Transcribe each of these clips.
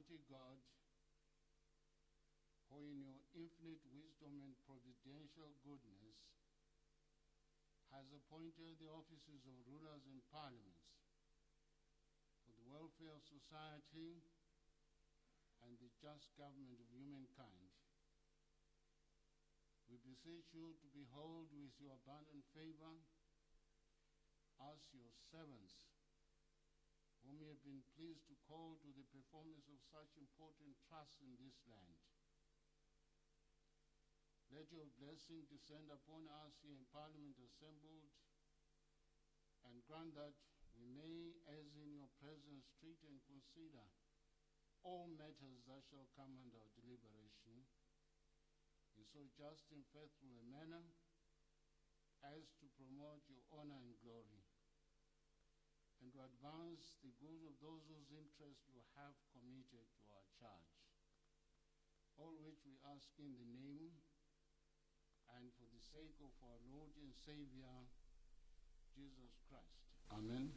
Almighty God, who in your infinite wisdom and providential goodness has appointed the offices of rulers and parliaments for the welfare of society and the just government of humankind. We beseech you to behold with your abundant favor us, your servants, whom you have been pleased to call to the performance of such important trusts in this land. Let your blessing descend upon us here in Parliament assembled, and grant that we may, as in your presence, treat and consider all matters that shall come under our deliberation in so just and faithful a manner as to promote your honor and glory, and to advance the good of those whose interests you have committed to our charge. All which we ask in the name and for the sake of our Lord and Savior, Jesus Christ. Amen.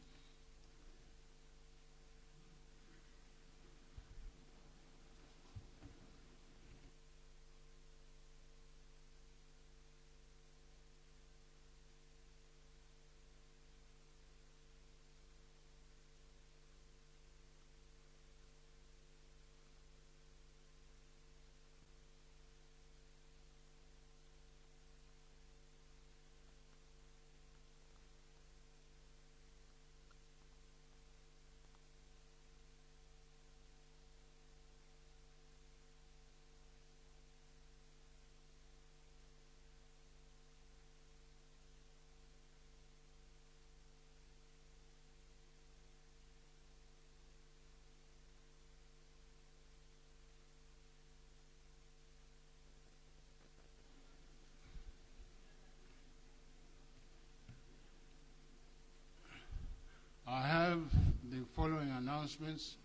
I have the following announcements.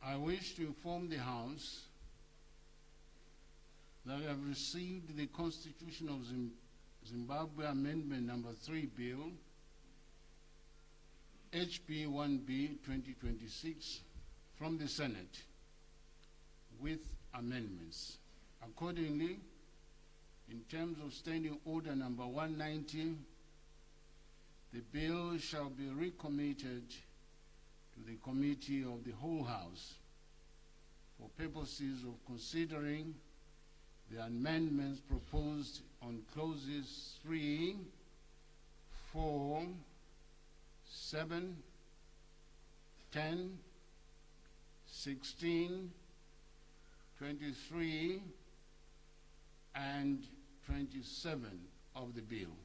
I wish to inform the House that I have received the Constitution of Zimbabwe Amendment number 3 Bill, HB 1B 2026, from the Senate with amendments. Accordingly, in terms of Standing Order number 190, the bill shall be recommitted to the Committee of the Whole House for purposes of considering the amendments proposed on clauses 3, 4, 7, 10, 16, 23, and 27 of the bill.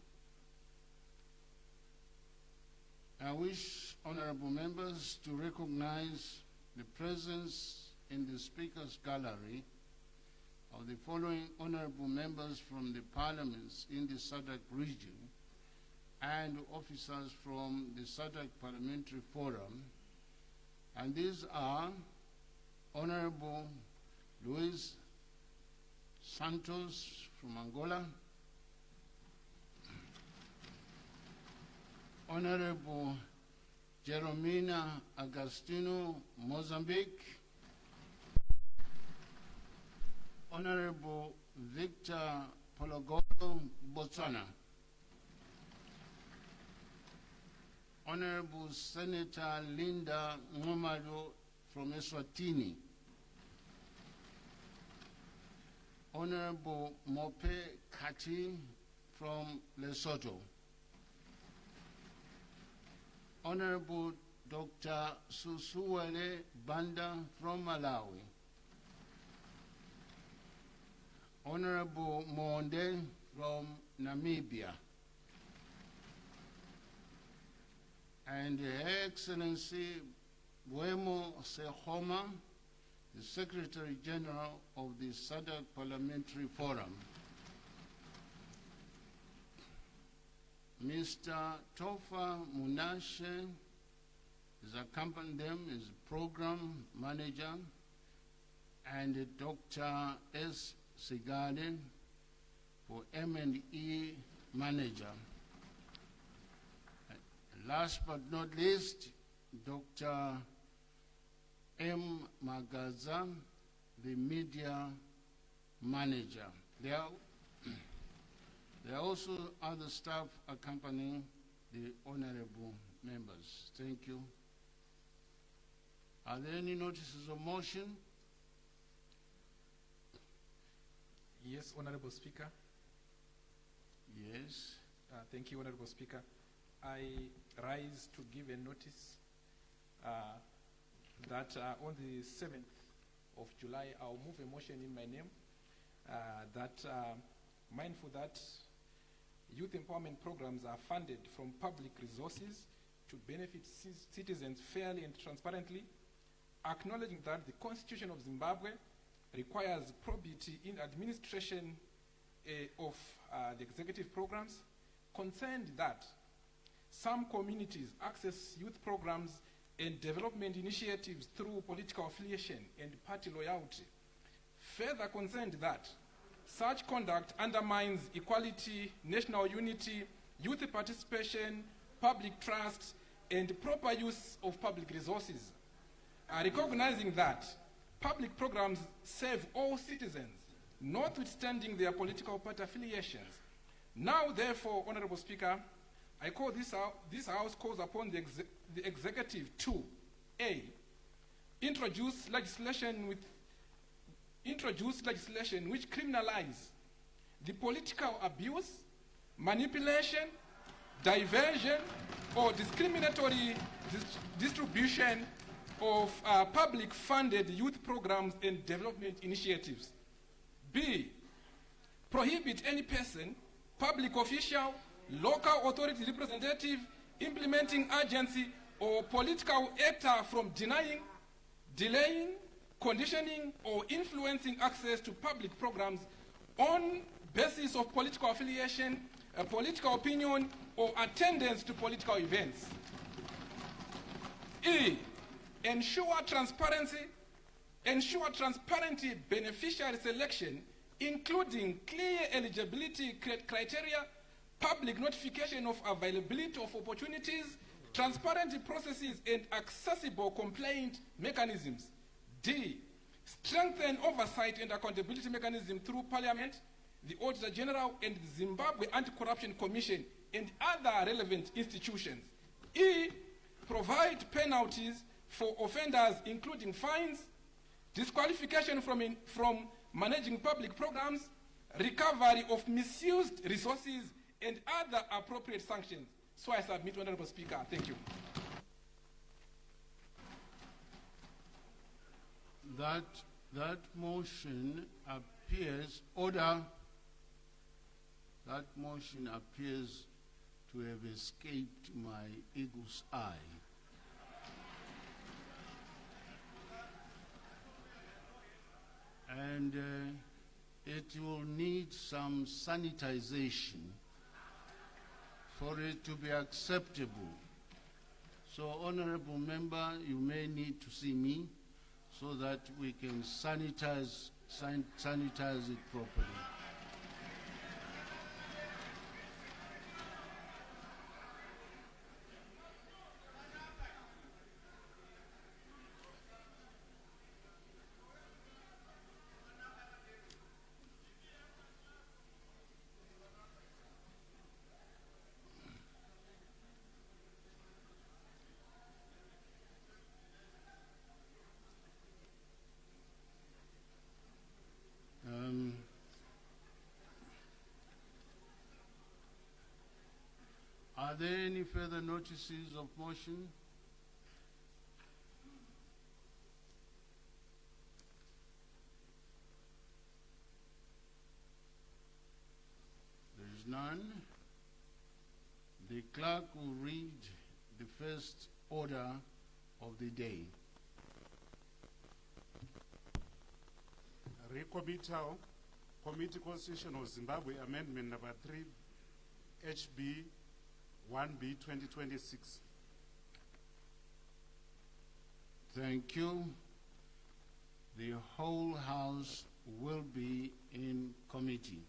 I wish honorable members to recognize the presence in the Speaker's Gallery of the following honorable members from the parliaments in the SADC region and officers from the SADC Parliamentary Forum, and these are Honorable Luis Santos from Angola, Honorable Jeromina Agostino, Mozambique, Honorable Victor Pologolo, Botswana, Honorable Senator Linda Ngomado from Eswatini, Honorable Mope Kati from Lesotho, Honorable Dr. Susuwele Banda from Malawi, Honorable Monde from Namibia, and Her Excellency Buemo Sehoma, the Secretary General of the SADC Parliamentary Forum. Mr. Tofa Munashe is accompanying them as Program Manager, and Dr. S. Sigade for M&E Manager. Last but not least, Dr. M. Magaza, the media manager. There are also other staff accompanying the honorable members. Thank you. Are there any notices of motion? Yes, Honorable Speaker. Yes. Thank you, Honorable Speaker. I rise to give a notice that on the 7th of July, I'll move a motion in my name that mindful that youth empowerment programs are funded from public resources to benefit citizens fairly and transparently, acknowledging that the Constitution of Zimbabwe requires probity in administration of the executive programs, concerned that some communities access youth programs and development initiatives through political affiliation and party loyalty. Further concerned that such conduct undermines equality, national unity, youth participation, public trust, and proper use of public resources. Recognizing that public programs serve all citizens, notwithstanding their political party affiliations. Now, therefore, Honorable Speaker, I call this House calls upon the executive to A, introduce legislation which criminalize the political abuse, manipulation, diversion, or discriminatory distribution of public-funded youth programs and development initiatives. B, prohibit any person, public official, local authority representative, implementing agency, or political actor from denying, delaying, conditioning, or influencing access to public programs on basis of political affiliation, political opinion, or attendance to political events. E, ensure transparent beneficiary selection, including clear eligibility criteria, public notification of availability of opportunities, transparent processes, and accessible complaint mechanisms. D, strengthen oversight and accountability mechanism through Parliament, the Auditor General, and the Zimbabwe Anti-Corruption Commission, and other relevant institutions. E, provide penalties for offenders, including fines, disqualification from managing public programs, recovery of misused resources, and other appropriate sanctions. So I submit, Honorable Speaker. Thank you. That motion appears, order, that motion appears to have escaped my eagle's eye. And it will need some sanitization for it to be acceptable. So, Honorable Member, you may need to see me so that we can sanitize it properly. Are there any further notices of motion? There is none. The clerk will read the first order of the day. Recommittal Committee Constitution of Zimbabwe Amendment number 3 HB 1B 2026. Thank you. The whole House will be in committee.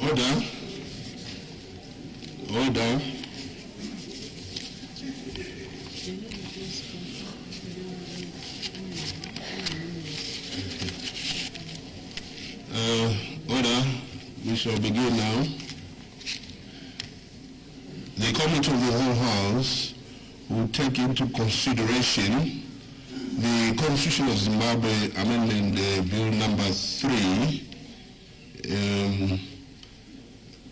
Order. Order. Order. We shall begin now. The committee of the whole House will take into consideration the Constitution of Zimbabwe Amendment Bill number 3.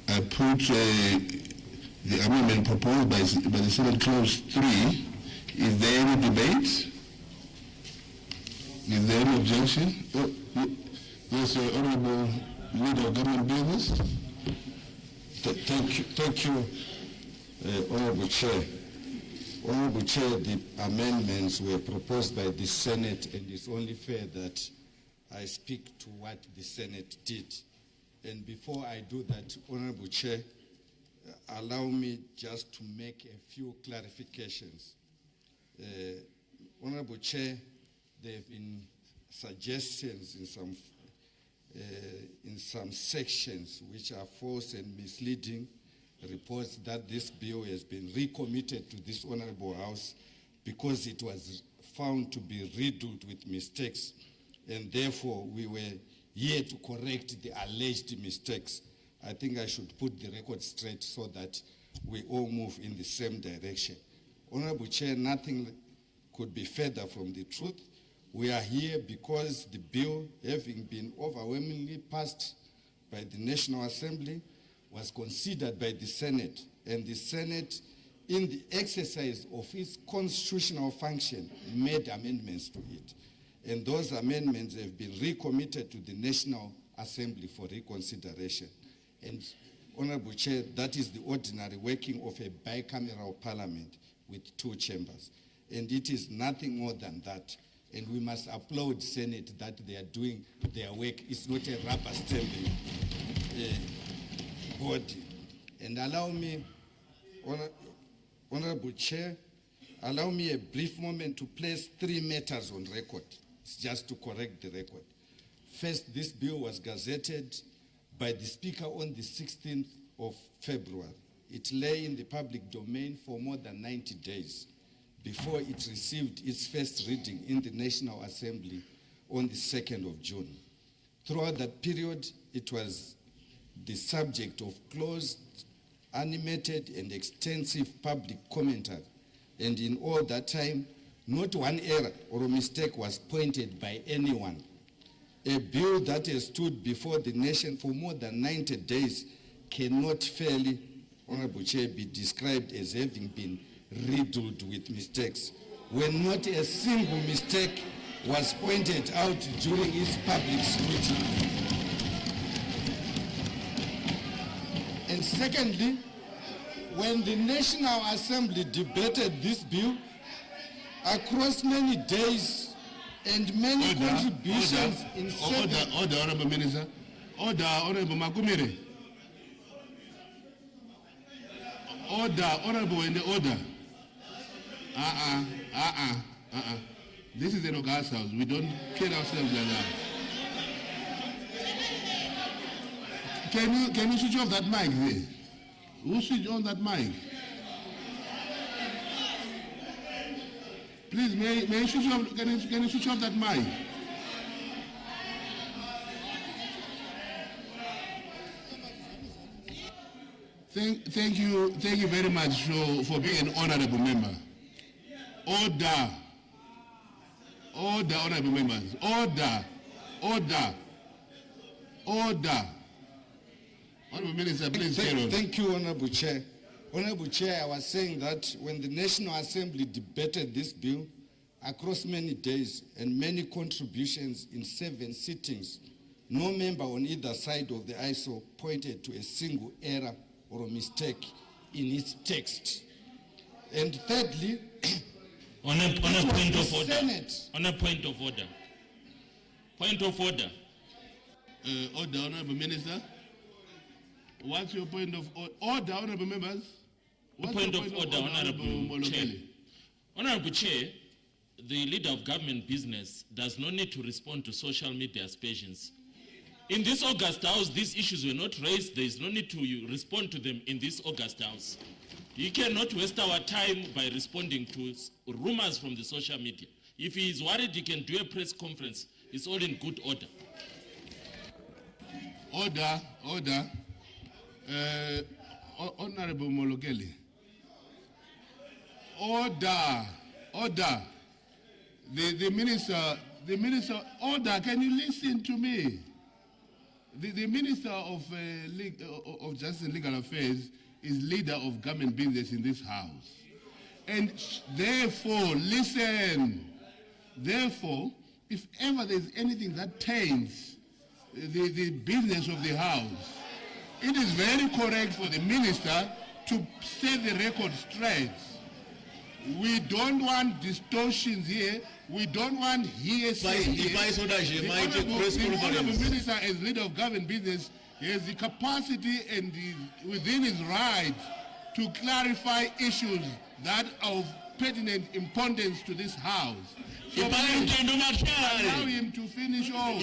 I put the amendment proposed by the Senate Clause 3. Is there any debate? Is there any objection? Yes, Honorable Leader of Government Business. Thank you, Honorable Chair. Honorable Chair, the amendments were proposed by the Senate, and it's only fair that I speak to what the Senate did. And before I do that, Honorable Chair, allow me just to make a few clarifications. Honorable Chair, there have been suggestions in some sections which are false and misleading reports that this bill has been recommitted to this Honorable House because it was found to be riddled with mistakes, and therefore we were here to correct the alleged mistakes. I think I should put the record straight so that we all move in the same direction. Honorable Chair, nothing could be further from the truth. We are here because the bill, having been overwhelmingly passed by the National Assembly, was considered by the Senate, and the Senate, in the exercise of its constitutional function, made amendments to it. And those amendments have been recommitted to the National Assembly for reconsideration. And, Honorable Chair, that is the ordinary working of a bicameral parliament with 2 chambers. And it is nothing more than that. And we must applaud the Senate that they are doing their work. It's not a rubber stamping body. And allow me, Honorable Chair, allow me a brief moment to place 3 matters on record. It's just to correct the record. First, this bill was gazetted by the Speaker on the 16th of February. It lay in the public domain for more than 90 days before it received its first reading in the National Assembly on the 2nd of June. Throughout that period, it was the subject of closed, animated, and extensive public commentary. And in all that time, not one error or a mistake was pointed by anyone. A bill that has stood before the nation for more than 90 days cannot fairly, Honorable Chair, be described as having been riddled with mistakes, when not a single mistake was pointed out during its public scrutiny. And secondly, when the National Assembly debated this bill across many days and many contributions in Order, Honorable Minister. Order, Honorable Makumire. Order, Honorable, in the order. This is an August House. We don't kill ourselves like that. Can you switch off that mic there? Who switch on that mic? Please, may you switch off? Can you switch off that mic? Thank you very much for being an honorable member. Order, honorable members. Order. Honorable Minister, please carry on. Thank you, Honorable Chair. Honorable Chair, I was saying that when the National Assembly debated this bill across many days and many contributions in 7 sittings, no member on either side of the ISO pointed to a single error or a mistake in its text. And thirdly, on a point of order. Senate. On a point of order. Point of order. Order, Honorable Minister. What's your point of order, Honorable members? What's point of order, Honorable Chair. Honorable Chair, the Leader of Government Business does not need to respond to social media aspersions. In this August House, these issues were not raised. There is no need to respond to them in this August House. You cannot waste our time by responding to rumors from the social media. If he is worried, he can do a press conference. It's all in good order. Order. Honorable Molokeli. Order. The minister, order, can you listen to me? The Minister of Justice and Legal Affairs is leader of government business in this house. And therefore, listen, therefore, if ever there's anything that taints the business of the house, it is very correct for the minister to set the record straight. We don't want distortions here. We don't want hearsay here. The honorable minister, as leader of government business, has the capacity and within his rights to clarify issues that are of pertinent importance to this house. So allow him to finish off.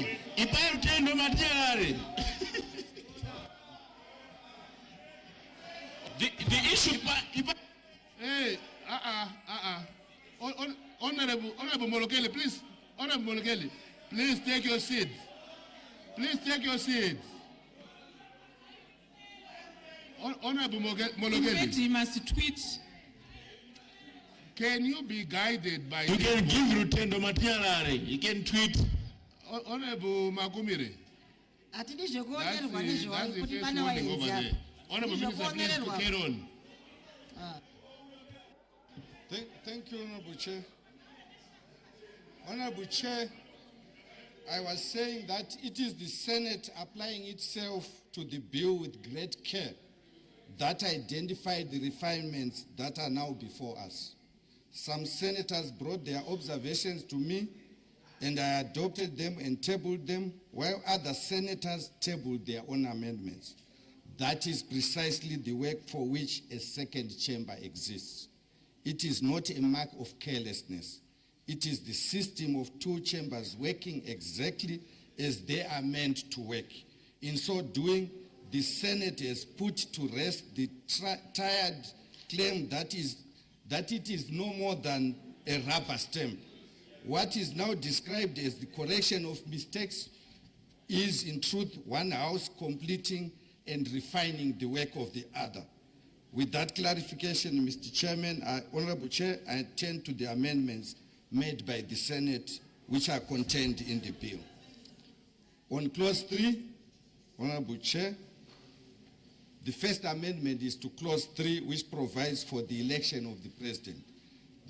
The issue... Hey, Honorable Molokeli, please. Honorable Molokeli, please take your seat. Please take your seat. Honorable Molokeli. In fact, he must tweet. Can you be guided by... You can give Rutendo Matiarare. You can tweet. Honorable Makumire. That's the first warning over there. Honorable Minister, please to carry on. Thank you, Honorable Chair. Honorable Chair, I was saying that it is the Senate applying itself to the bill with great care that identified the refinements that are now before us. Some senators brought their observations to me, and I adopted them and tabled them, while other senators tabled their own amendments. That is precisely the work for which a second chamber exists. It is not a mark of carelessness. It is the system of two chambers working exactly as they are meant to work. In so doing, the Senate has put to rest the tired claim that it is no more than a rubber stamp. What is now described as the correction of mistakes is, in truth, one house completing and refining the work of the other. With that clarification, Mr. Chairman, Honorable Chair, I turn to the amendments made by the Senate which are contained in the bill. On Clause 3, Honorable Chair, the first amendment is to Clause 3, which provides for the election of the President.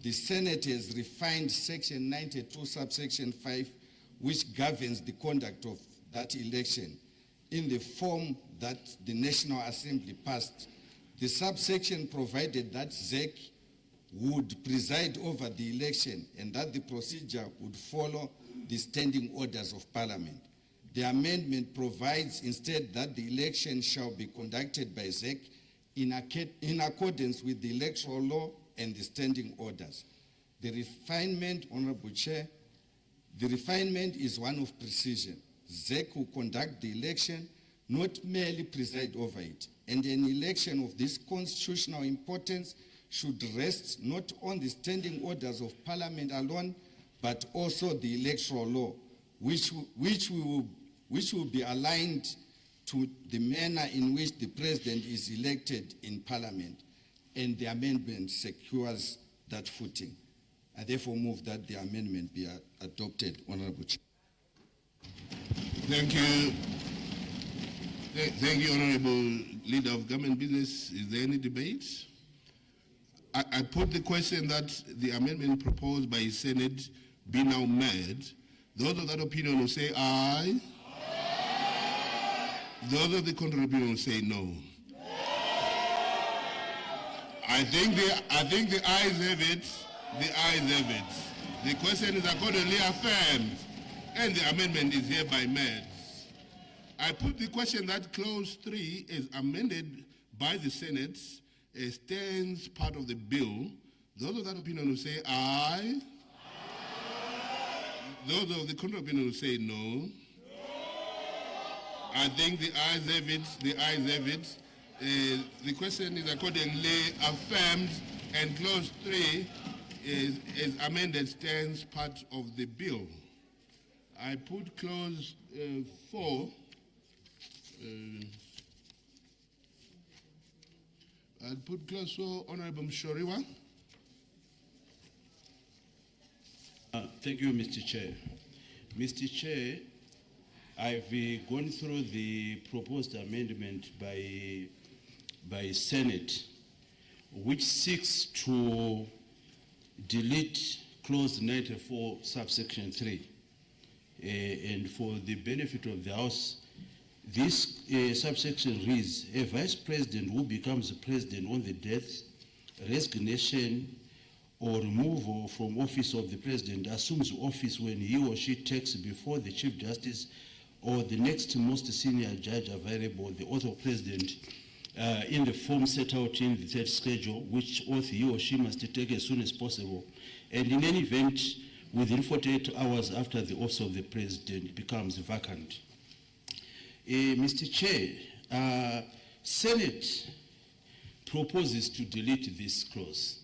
The Senate has refined Section 92, subsection 5, which governs the conduct of that election in the form that the National Assembly passed. The subsection provided that ZEC would preside over the election and that the procedure would follow the standing orders of Parliament. The amendment provides instead that the election shall be conducted by ZEC in accordance with the electoral law and the standing orders. The refinement, Honorable Chair, the refinement is one of precision. ZEC will conduct the election, not merely preside over it. And an election of this constitutional importance should rest not on the standing orders of Parliament alone, but also the electoral law, which will be aligned to the manner in which the President is elected in Parliament, and the amendment secures that footing. I therefore move that the amendment be adopted, Honorable Chair. Thank you. Thank you, Honorable Leader of Government Business. Is there any debate? I put the question that the amendment proposed by the Senate be now made. Those of that opinion will say aye. Aye. Those of the contrary opinion will say no. I think the ayes have it. The ayes have it. The question is accordingly affirmed, and the amendment is hereby made. I put the question that Clause 3 is amended by the Senate stands part of the bill. Those of that opinion will say aye. Aye. Those of the contrary opinion will say no. I think the ayes have it. The ayes have it. The question is accordingly affirmed, and clause 3 is amended stands part of the bill. I put clause 4. I put clause 4, Honorable Mshoriwa. Thank you, Mr. Chair. Mr. Chair, I've gone through the proposed amendment by Senate, which seeks to delete clause 94, subsection 3. And for the benefit of the House, this subsection reads, a vice president who becomes president on the death, resignation, or removal from office of the president assumes office when he or she takes before the Chief Justice or the next most senior judge available the oath of president in the form set out in the third schedule, which oath he or she must take as soon as possible, and in any event within 48 hours after the office of the president becomes vacant. Mr. Chair, Senate proposes to delete this clause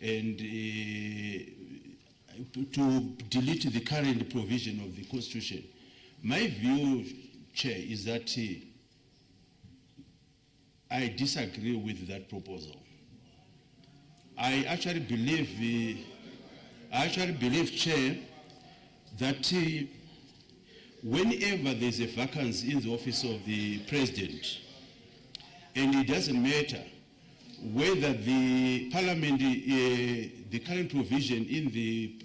and to delete the current provision of the Constitution. My view, Chair, is that I disagree with that proposal. I actually believe, Chair, that whenever there's a vacancy in the office of the president, and it doesn't matter whether the parliament, the current provision in the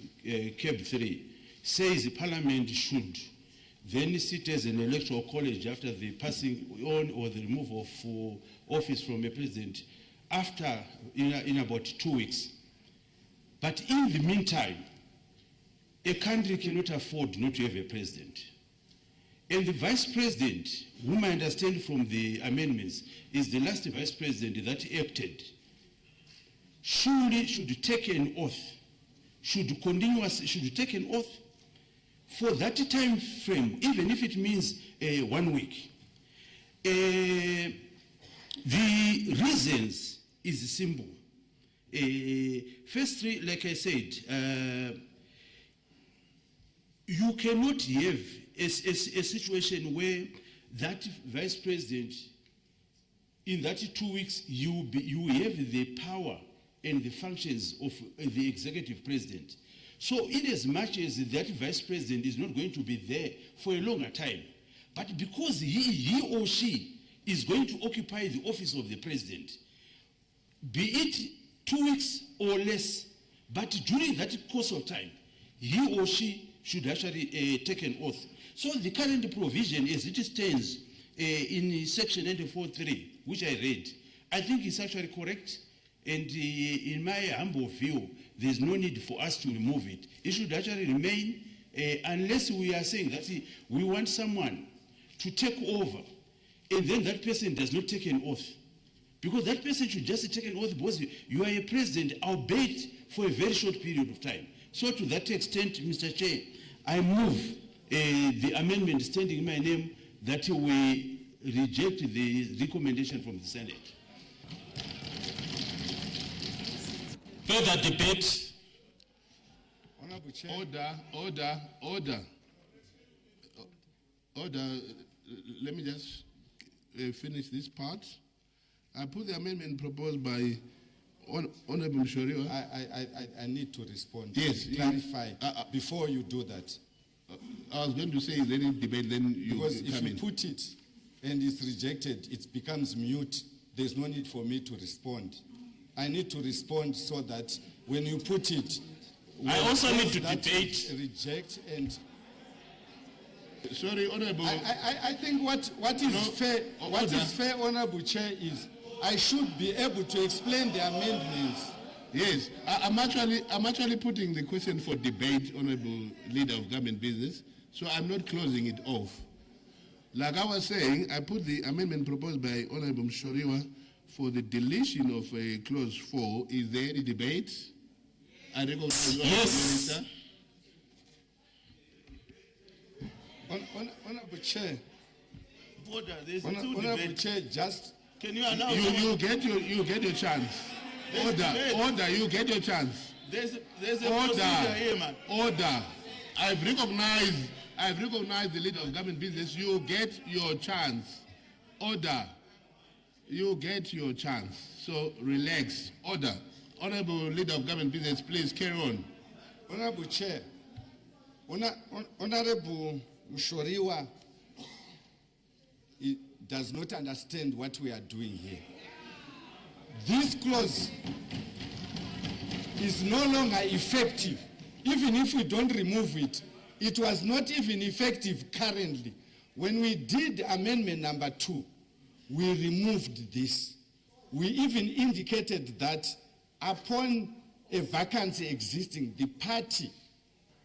CAB 3 says the parliament should then sit as an electoral college after the passing on or the removal of office from a president after in about 2 weeks. But in the meantime, a country cannot afford not to have a president. And the vice president, whom I understand from the amendments, is the last vice president that acted, should take an oath, should take an oath for that time frame, even if it means 1 week. The reasons is simple. Firstly, like I said, you cannot have a situation where that vice president, in that 2 weeks, you have the power and the functions of the executive president. So in as much as that vice president is not going to be there for a longer time, but because he or she is going to occupy the office of the president, be it 2 weeks or less, but during that course of time, he or she should actually take an oath. So the current provision as it stands in section 94.3, which I read, I think is actually correct. And in my humble view, there's no need for us to remove it. It should actually remain unless we are saying that we want someone to take over and then that person does not take an oath. Because that person should just take an oath because you are a president, albeit for a very short period of time. So to that extent, Mr. Chair, I move the amendment standing in my name that we reject the recommendation from the Senate. Further debate. Honorable Chair. Order. Let me just finish this part. I put the amendment proposed by Honorable Mshoriwa. I need to respond. Yes. Clarify before you do that. I was going to say, is there any debate, then you Because come if you in. put it and it's rejected, it becomes mute. There's no need for me to respond. I need to respond so that when you put it, I also need to that debate. Reject and. Sorry, Honorable. I think what is fair, Honorable Chair, is I should be able to explain the amendments. Yes, I'm actually putting the question for debate, Honorable Leader of Government Business, so I'm not closing it off. Like I was saying, I put the amendment proposed by Honorable Mshoriwa for the deletion of clause 4. Is there any debate? I recognize you, Yes. Minister. Honorable Chair, Order. There's Honorable debate. Chair, just Can you allow? You get your chance. There's debate. Order. You get your chance. There's a procedure here, man. Order. I've recognized the leader of government business. You get your chance. Order. You get your chance. So relax. Order. Honorable leader of government business, please carry on. Honorable Chair, Honorable Mshoriwa does not understand what we are doing here. This clause is no longer effective. Even if we don't remove it, it was not even effective currently. When we did amendment number 2, we removed this. We even indicated that upon a vacancy existing, the party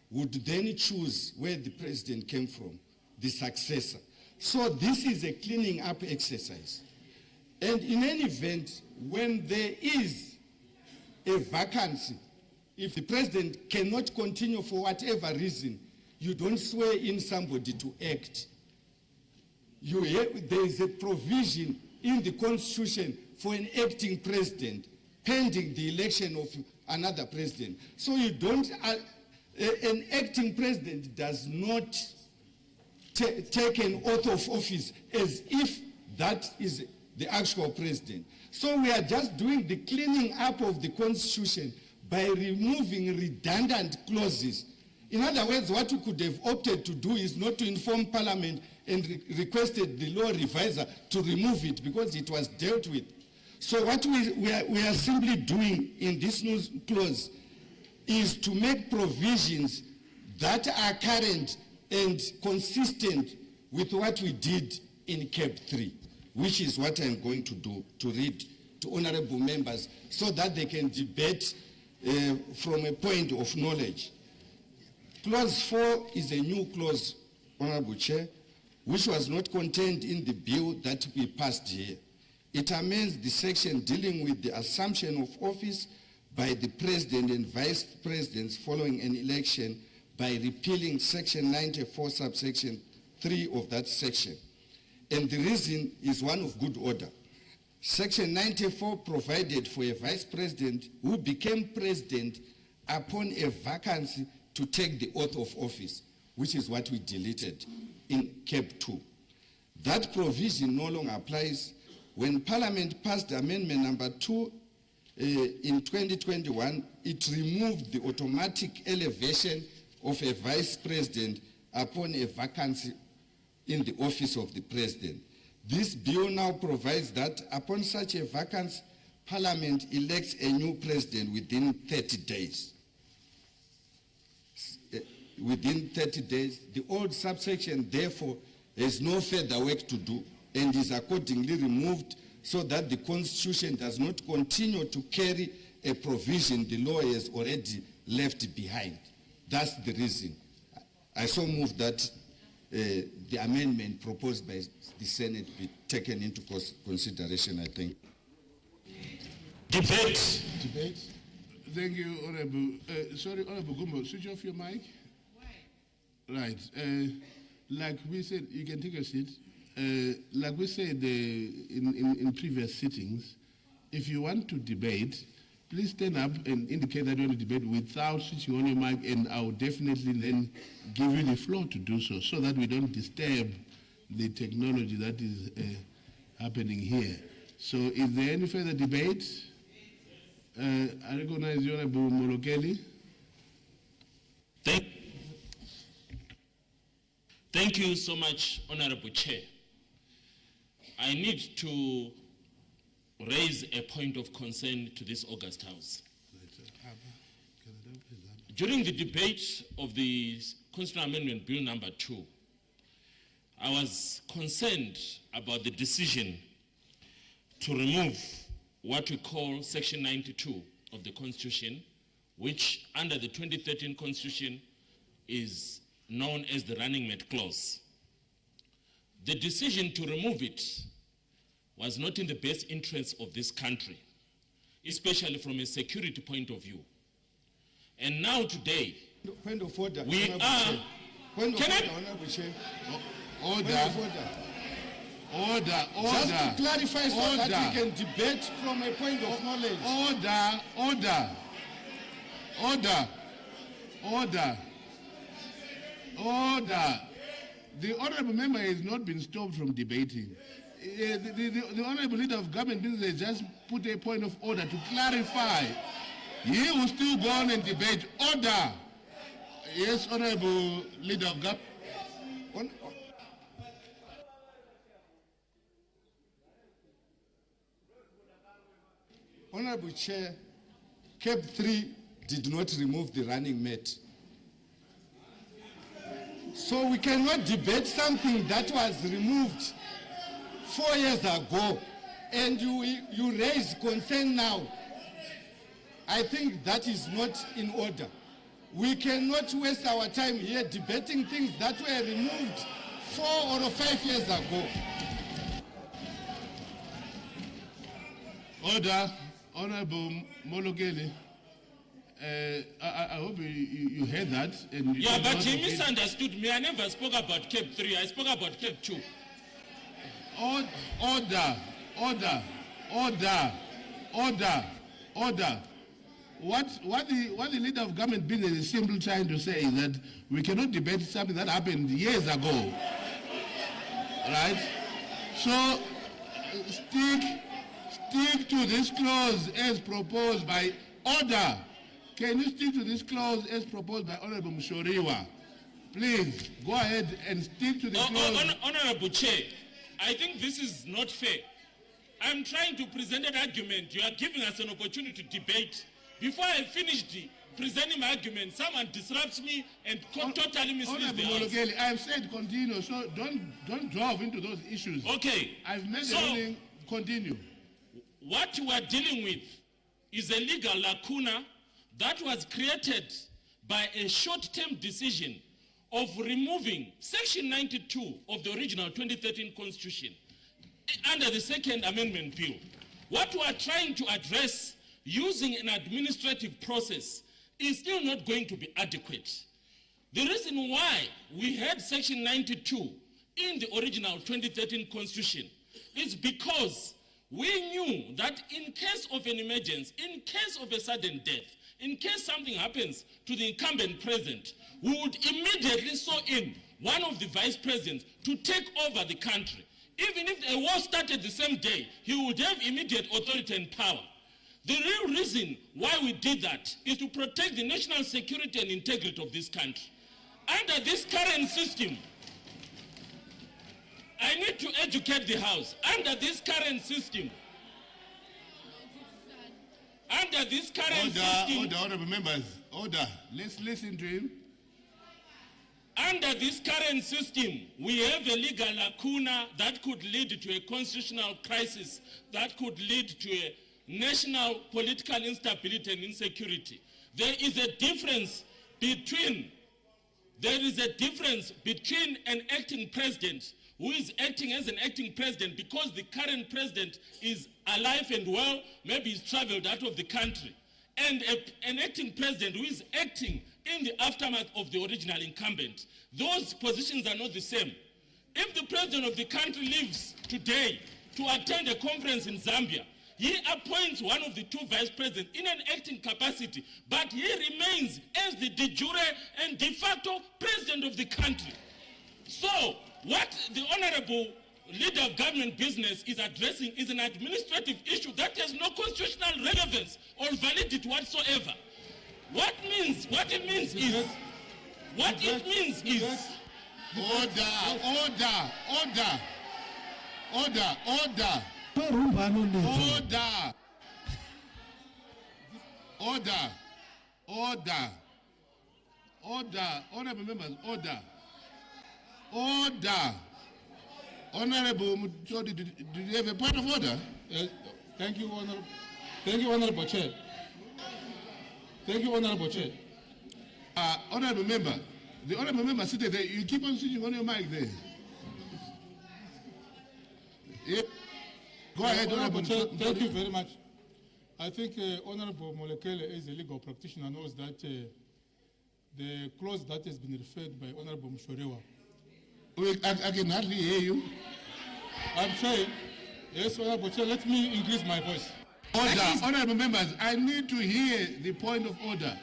would then choose where the president came from, the successor. So this is a cleaning up exercise. And in any event, when there is a vacancy, if the president cannot continue for whatever reason, you don't swear in somebody to act. There is a provision in the Constitution for an acting president pending the election of another president. So you don't, an acting president does not take an oath of office as if that is the actual president. So we are just doing the cleaning up of the Constitution by removing redundant clauses. In other words, what we could have opted to do is not to inform Parliament and requested the law reviser to remove it because it was dealt with. So what we are simply doing in this new clause is to make provisions that are current and consistent with what we did in CAP 3, which is what I'm going to do, to read to honorable members so that they can debate from a point of knowledge. Clause 4 is a new clause, Honorable Chair, which was not contained in the bill that we passed here. It amends the section dealing with the assumption of office by the president and vice presidents following an election by repealing section 94 subsection 3 of that section. And the reason is one of good order. Section 94 provided for a vice president who became president upon a vacancy to take the oath of office, which is what we deleted in CAP 2. That provision no longer applies. When Parliament passed Amendment number 2 in 2021, it removed the automatic elevation of a vice president upon a vacancy in the office of the president. This bill now provides that upon such a vacancy, Parliament elects a new president within 30 days. Within 30 days, the old subsection, therefore, has no further work to do and is accordingly removed so that the Constitution does not continue to carry a provision the law has already left behind. That's the reason. I so move that the amendment proposed by the Senate be taken into consideration, I think. Debate. Debate. Thank you, Honorable. Sorry, Honorable Gumbo, switch off your mic. Why? Right. Like we said, you can take a seat. Like we said in previous sittings, if you want to debate, please stand up and indicate that you want to debate without switching on your mic, and I'll definitely then give you the floor to do so, so that we don't disturb the technology that is happening here. So is there any further debate? I recognize the Honorable Molokeli. Thank you so much, Honorable Chair. I need to raise a point of concern to this August House. During the debate of the Constitutional Amendment Bill number 2, I was concerned about the decision to remove what we call Section 92 of the Constitution, which under the 2013 Constitution is known as the running mate clause. The decision to remove it was not in the best interest of this country, especially from a security point of view. And now today, Point of order. we are... Point of Can order, I- Honorable Chair. Order. Point of order. Order. Just to clarify so that we can debate from a point of knowledge. Order. The honorable member has not been stopped from debating. The honorable leader of government business has just put a point of order to clarify. He will still go on and debate. Order. Yes, honorable leader of government. Honorable Chair, CAB 3 did not remove the running mate. So we cannot debate something that was removed 4 years ago, and you raise concern now. I think that is not in order. We cannot waste our time here debating things that were removed 4 or 5 years ago. Order. Honorable Molokele, I hope you heard that. And yeah, but he misunderstood me. I never spoke about CAB 3. I spoke about CAB 2. Order. What the leader of government business is simply trying to say is that we cannot debate something that happened years ago. Right? So, stick to this clause as proposed by order. Can you stick to this clause as proposed by Honorable Mshoriwa? Please, go ahead and stick to the clause. Honorable Chair, I think this is not fair. I'm trying to present an argument. You are giving us an opportunity to debate. Before I finished presenting my argument, someone disrupts me and totally misleads the House. I have said continue, so don't delve into those issues. Okay. I've made a ruling. Continue. What you are dealing with is a legal lacuna that was created by a short-term decision of removing Section 92 of the original 2013 Constitution under the Second Amendment Bill. What we are trying to address using an administrative process is still not going to be adequate. The reason why we had Section 92 in the original 2013 Constitution is because we knew that in case of an emergency, in case of a sudden death, in case something happens to the incumbent president, we would immediately saw in one of the vice presidents to take over the country. Even if a war started the same day, he would have immediate authority and power. The real reason why we did that is to protect the national security and integrity of this country. Under this current system, I need to educate the House. Under this current system, Order, members. Order. Let's listen to him. Under this current system, we have a legal lacuna that could lead to a constitutional crisis, that could lead to a national political instability and insecurity. There is a difference between an acting president who is acting as an acting president because the current president is alive and well, maybe he's traveled out of the country, and an acting president who is acting in the aftermath of the original incumbent. Those positions are not the same. If the president of the country leaves today to attend a conference in Zambia, he appoints one of the two vice presidents in an acting capacity, but he remains as the de jure and de facto president of the country. So, what the honorable leader of government business is addressing is an administrative issue that has no constitutional relevance or validity whatsoever. What it means is Honorable members, order. Honorable Mutodi, do you have a point of order? Thank you, Honorable Chair. Honorable member, the honorable member seated there, you keep on switching on your mic there. Yep. Go ahead, Honorable Chair. Thank you very much. I think Honorable Molekele is a legal practitioner, knows that the clause that has been referred by Honorable Mshoriwa. I can hardly hear you. I'm saying, yes, Honorable Chair, let me increase my voice. Order, honorable members, I need to hear the point of order.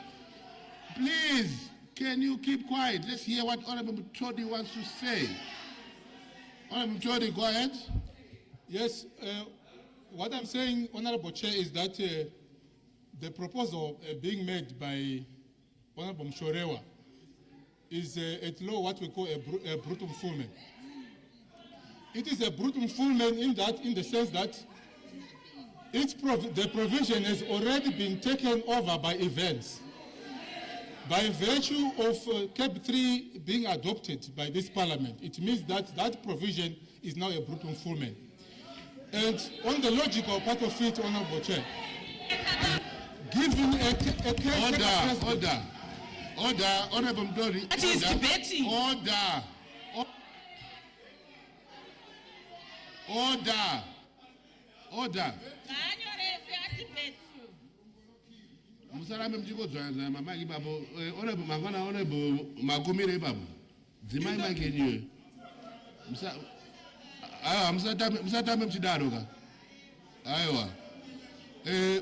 Please, can you keep quiet? Let's hear what Honorable Todi wants to say. Honorable Todi, go ahead. Yes, what I'm saying, Honorable Chair, is that the proposal being made by Honorable Mshorewa is at law what we call a brutum fulmen. It is a brutum fulmen in the sense that the provision has already been taken over by events. By virtue of Cap 3 being adopted by this parliament, it means that that provision is now a brutum fulmen. And on the logical part of it, Honorable Chair, given Order, Honorable Mdori. That is debating. Order. Musalame mchikodzwa mamaki babo. Honorable Mangana, Honorable Magumire babo. Zimai magenyo. Msatame mchidaroga. Aywa.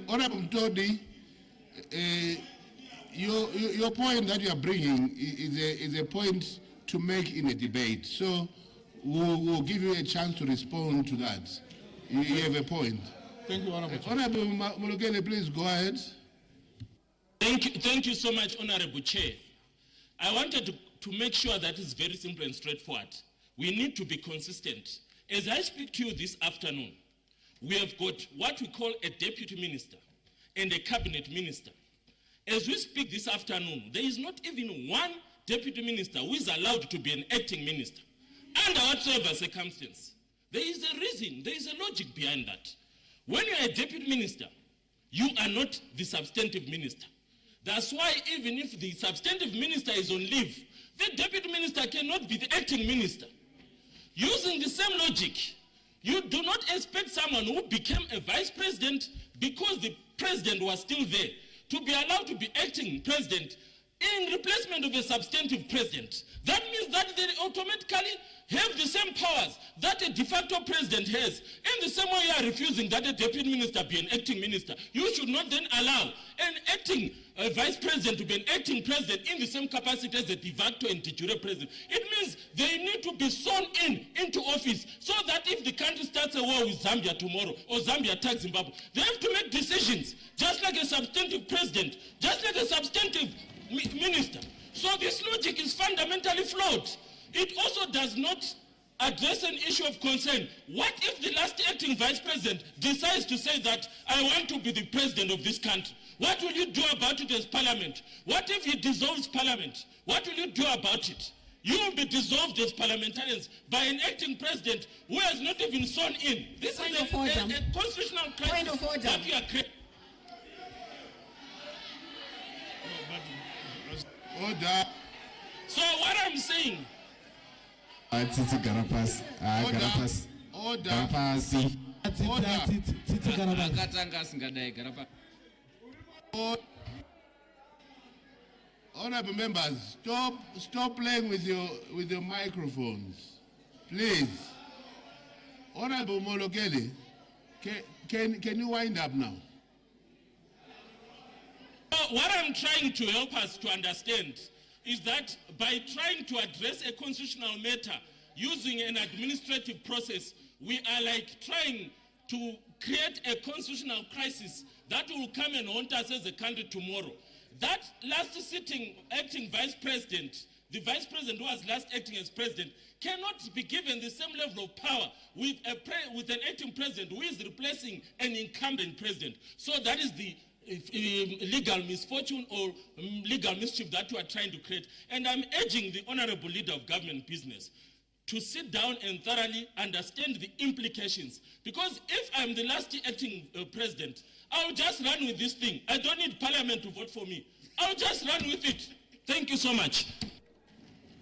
Honorable Mdori. Your point that you are bringing is a point to make in a debate. So we'll give you a chance to respond to that. You have a point. Thank you, Honorable Chair. Honorable Mulugele, please go ahead. Thank you so much, Honorable Chair. I wanted to make sure that it's very simple and straightforward. We need to be consistent. As I speak to you this afternoon, we have got what we call a deputy minister and a cabinet minister. As we speak this afternoon, there is not even one deputy minister who is allowed to be an acting minister under whatsoever circumstance. There is a reason, there is a logic behind that. When you are a deputy minister, you are not the substantive minister. That's why even if the substantive minister is on leave, the deputy minister cannot be the acting minister. Using the same logic, you do not expect someone who became a vice president because the president was still there to be allowed to be acting president in replacement of a substantive president. That means that they automatically have the same powers that a de facto president has. In the same way you are refusing that a deputy minister be an acting minister, you should not then allow an acting vice president to be an acting president in the same capacity as the de facto and de jure president. It means they need to be sworn into office so that if the country starts a war with Zambia tomorrow or Zambia attacks Zimbabwe, they have to make decisions just like a substantive president, just like a substantive minister. So this logic is fundamentally flawed. It also does not address an issue of concern. What if the last acting vice president decides to say that I want to be the president of this country? What will you do about it as parliament? What if he dissolves parliament? What will you do about it? You will be dissolved as parliamentarians by an acting president who has not even sworn in. This is a constitutional crisis that we are creating. Order. So what I'm saying. Order. Honorable members, stop playing with your microphones, please. Honorable Molokeli, can you wind up now? What I'm trying to help us to understand is that by trying to address a constitutional matter using an administrative process, we are like trying to create a constitutional crisis that will come and haunt us as a country tomorrow. That last sitting acting vice president, the vice president who was last acting as president, cannot be given the same level of power with an acting president who is replacing an incumbent president. So that is the legal misfortune or legal mischief that you are trying to create. And I'm urging the honorable leader of government business to sit down and thoroughly understand the implications. Because if I'm the last acting president, I'll just run with this thing. I don't need parliament to vote for me. I'll just run with it. Thank you so much.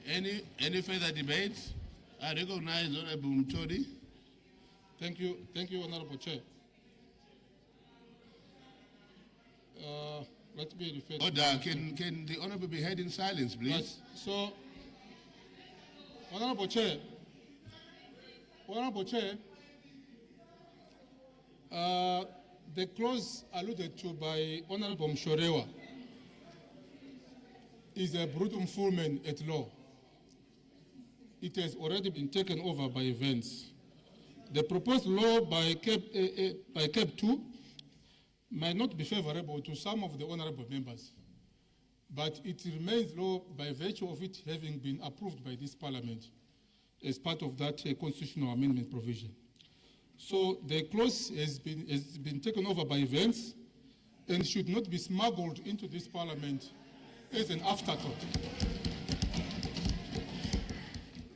Any further debates? I recognize Honorable Mtodi. Thank you, Honorable Chair. Let me refer. Order. Can the Honorable be heard in silence, please? Yes. So, Honorable Chair, the clause alluded to by Honorable Mshorewa is a brutum fulmen at law. It has already been taken over by events. The proposed law by CAP 2 might not be favorable to some of the honorable members, but it remains law by virtue of it having been approved by this parliament as part of that constitutional amendment provision. So the clause has been taken over by events and should not be smuggled into this parliament as an afterthought.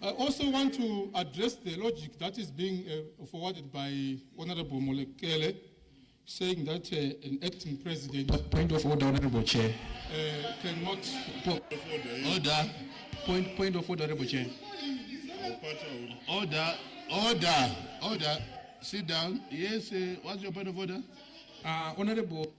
I also want to address the logic that is being forwarded by Honorable Molekele, saying that an acting president... Point of order, Honorable Chair. Cannot... Order. Point of order, Honorable Chair. Order. Sit down. Yes, what's your point of order? Honorable,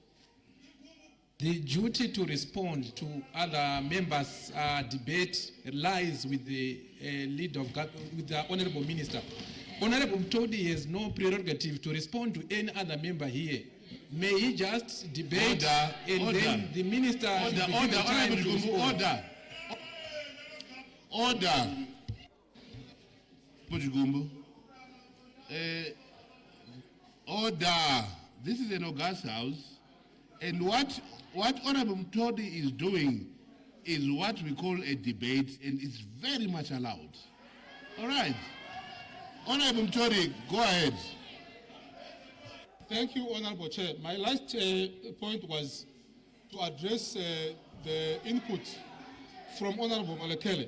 the duty to respond to other members' debate lies with the leader of with the Honorable Minister. Honorable Mtodi has no prerogative to respond to any other member here. May he just debate then the minister Order. Pujugumbu. Order. This is an august house, and what Honorable Mtodi is doing is what we call a debate, and it's very much allowed. All right. Honorable Mtodi, go ahead. Thank you, Honorable Chair. My last point was to address the input from Honorable Molekele.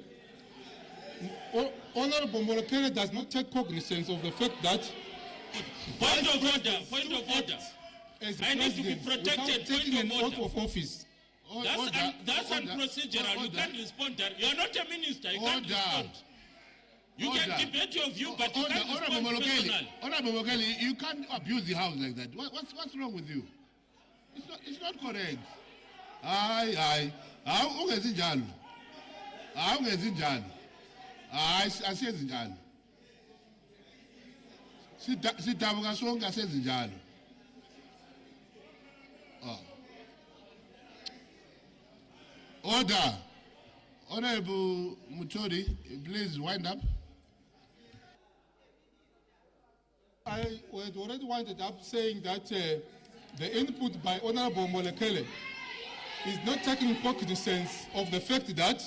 Honorable Molekele does not take cognizance of the fact that... Point of order. I need to be protected. Taking an oath of office. That's unprocedural. You can't respond. You are not a minister. You can't respond. You can debate your view, but you can't respond personally. Honorable Molekele, you can't abuse the house like that. What's wrong with you? It's not correct. Aye. How is it done? I said it done. Sitabuka sonke asezinjalo. Order. Honorable Mutodi, please wind up. I had already winded up saying that the input by Honorable Molekele is not taking cognizance of the fact that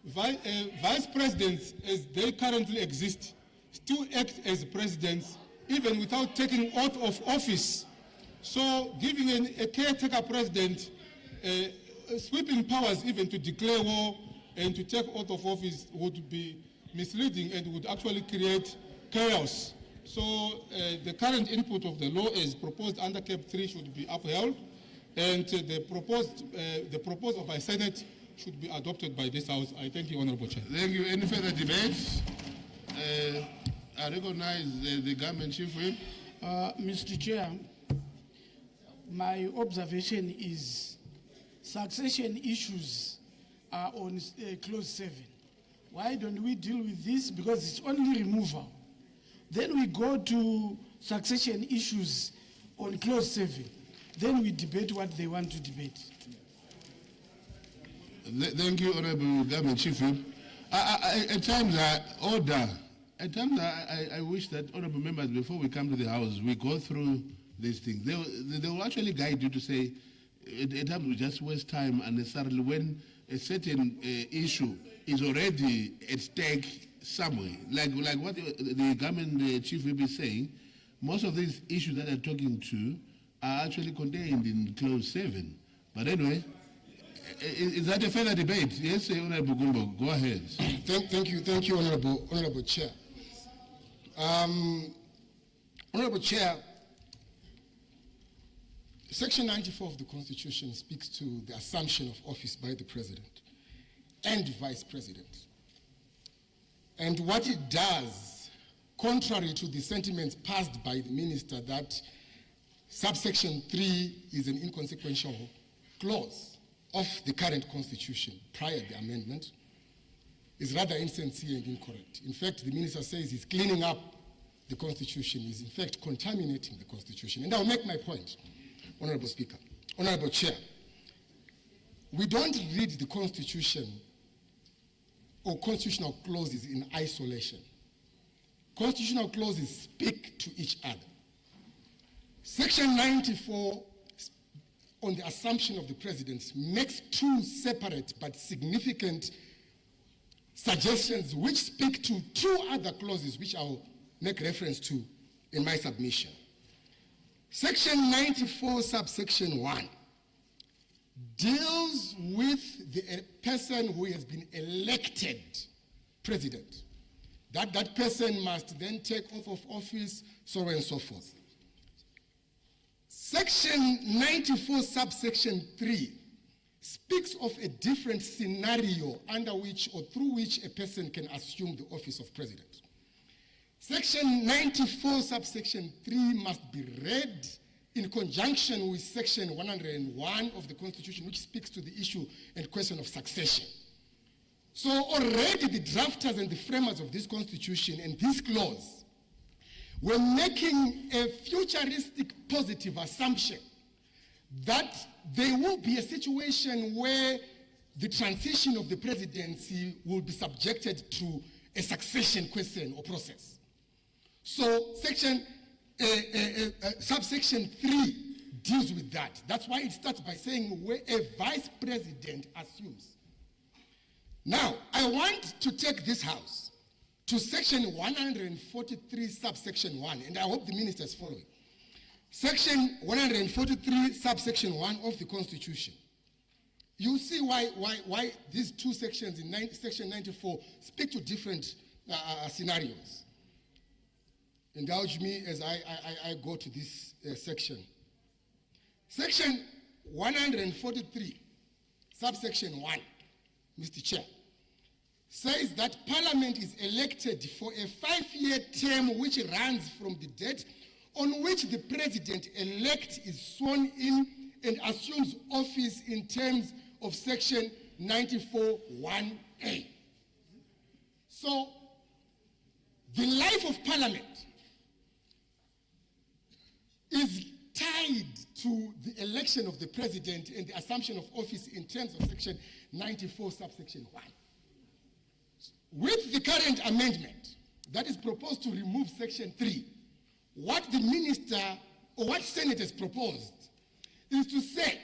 vice presidents, as they currently exist, still act as presidents even without taking oath of office. So giving a caretaker president sweeping powers even to declare war and to take oath of office would be misleading and would actually create chaos. So the current input of the law as proposed under Cap 3 should be upheld, and the proposal by Senate should be adopted by this House. I thank you, Honorable Chair. Thank you. Any further debates? I recognize the government chief whip. Mr. Chair, my observation is succession issues are on clause 7. Why don't we deal with this? Because it's only removal. Then we go to succession issues on clause 7. Then we debate what they want to debate. Thank you, Honorable Government Chief Whip. At times, order. At times, I wish that honorable members, before we come to the House, we go through these things. They will actually guide you to say, at times we just waste time unnecessarily when a certain issue is already at stake somewhere. Like what the government chief will be saying, most of these issues that they're talking to are actually contained in clause 7. But anyway, is that a further debate? Yes, Honorable Gumbo, go ahead. Thank you, Honorable Chair. Honorable Chair, Section 94 of the Constitution speaks to the assumption of office by the President and Vice President. And what it does, contrary to the sentiments passed by the Minister that subsection 3 is an inconsequential clause of the current Constitution prior to the amendment, is rather insincere and incorrect. In fact, the Minister says he's cleaning up the Constitution is in fact contaminating the Constitution. And I'll make my point, Honorable Speaker, Honorable Chair. We don't read the Constitution or constitutional clauses in isolation. Constitutional clauses speak to each other. Section 94 on the assumption of the presidency makes two separate but significant suggestions which speak to two other clauses which I'll make reference to in my submission. Section 94 subsection 1 deals with the person who has been elected president. That person must then take oath of office, so on and so forth. Section 94 subsection 3 speaks of a different scenario under which or through which a person can assume the office of president. Section 94 subsection 3 must be read in conjunction with section 101 of the Constitution, which speaks to the issue and question of succession. So already the drafters and the framers of this Constitution and this clause were making a futuristic positive assumption that there will be a situation where the transition of the presidency will be subjected to a succession question or process. So subsection 3 deals with that. That's why it starts by saying where a vice president assumes. Now, I want to take this House to section 143 subsection 1, and I hope the minister is following. Section 143 subsection 1 of the Constitution. You see why these two sections in section 94 speak to different scenarios. Indulge me as I go to this section. Section 143 subsection 1, Mr. Chair, says that Parliament is elected for a 5-year term which runs from the date on which the president-elect is sworn in and assumes office in terms of section 94(1)(a). So, the life of Parliament is tied to the election of the president and the assumption of office in terms of section 94 subsection 1. With the current amendment that is proposed to remove section 3, what the minister or what Senate has proposed is to say,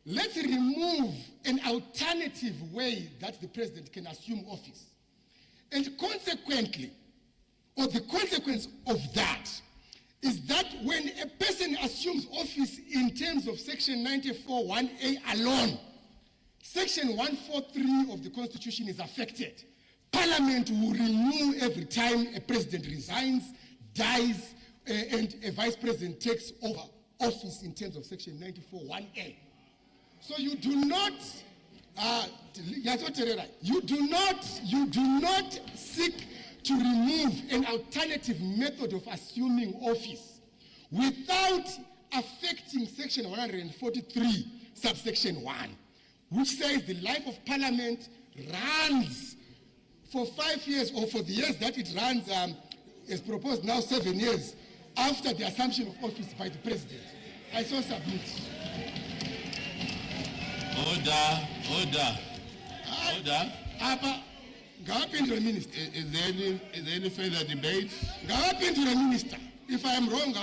let's remove an alternative way that the president can assume office. And consequently, or the consequence of that, is that when a person assumes office in terms of section 94(1)(a) alone, section 143 of the Constitution is affected. Parliament will renew every time a president resigns, dies, and a vice president takes over office in terms of section 94(1)(a). So you do not, you do not seek to remove an alternative method of assuming office without affecting section 143 subsection 1, which says the life of Parliament runs for 5 years, or for the years that it runs, as proposed now 7 years, after the assumption of office by the president. I so submit. Order. Minister. Is there any further debate? Minister. If I am wrong,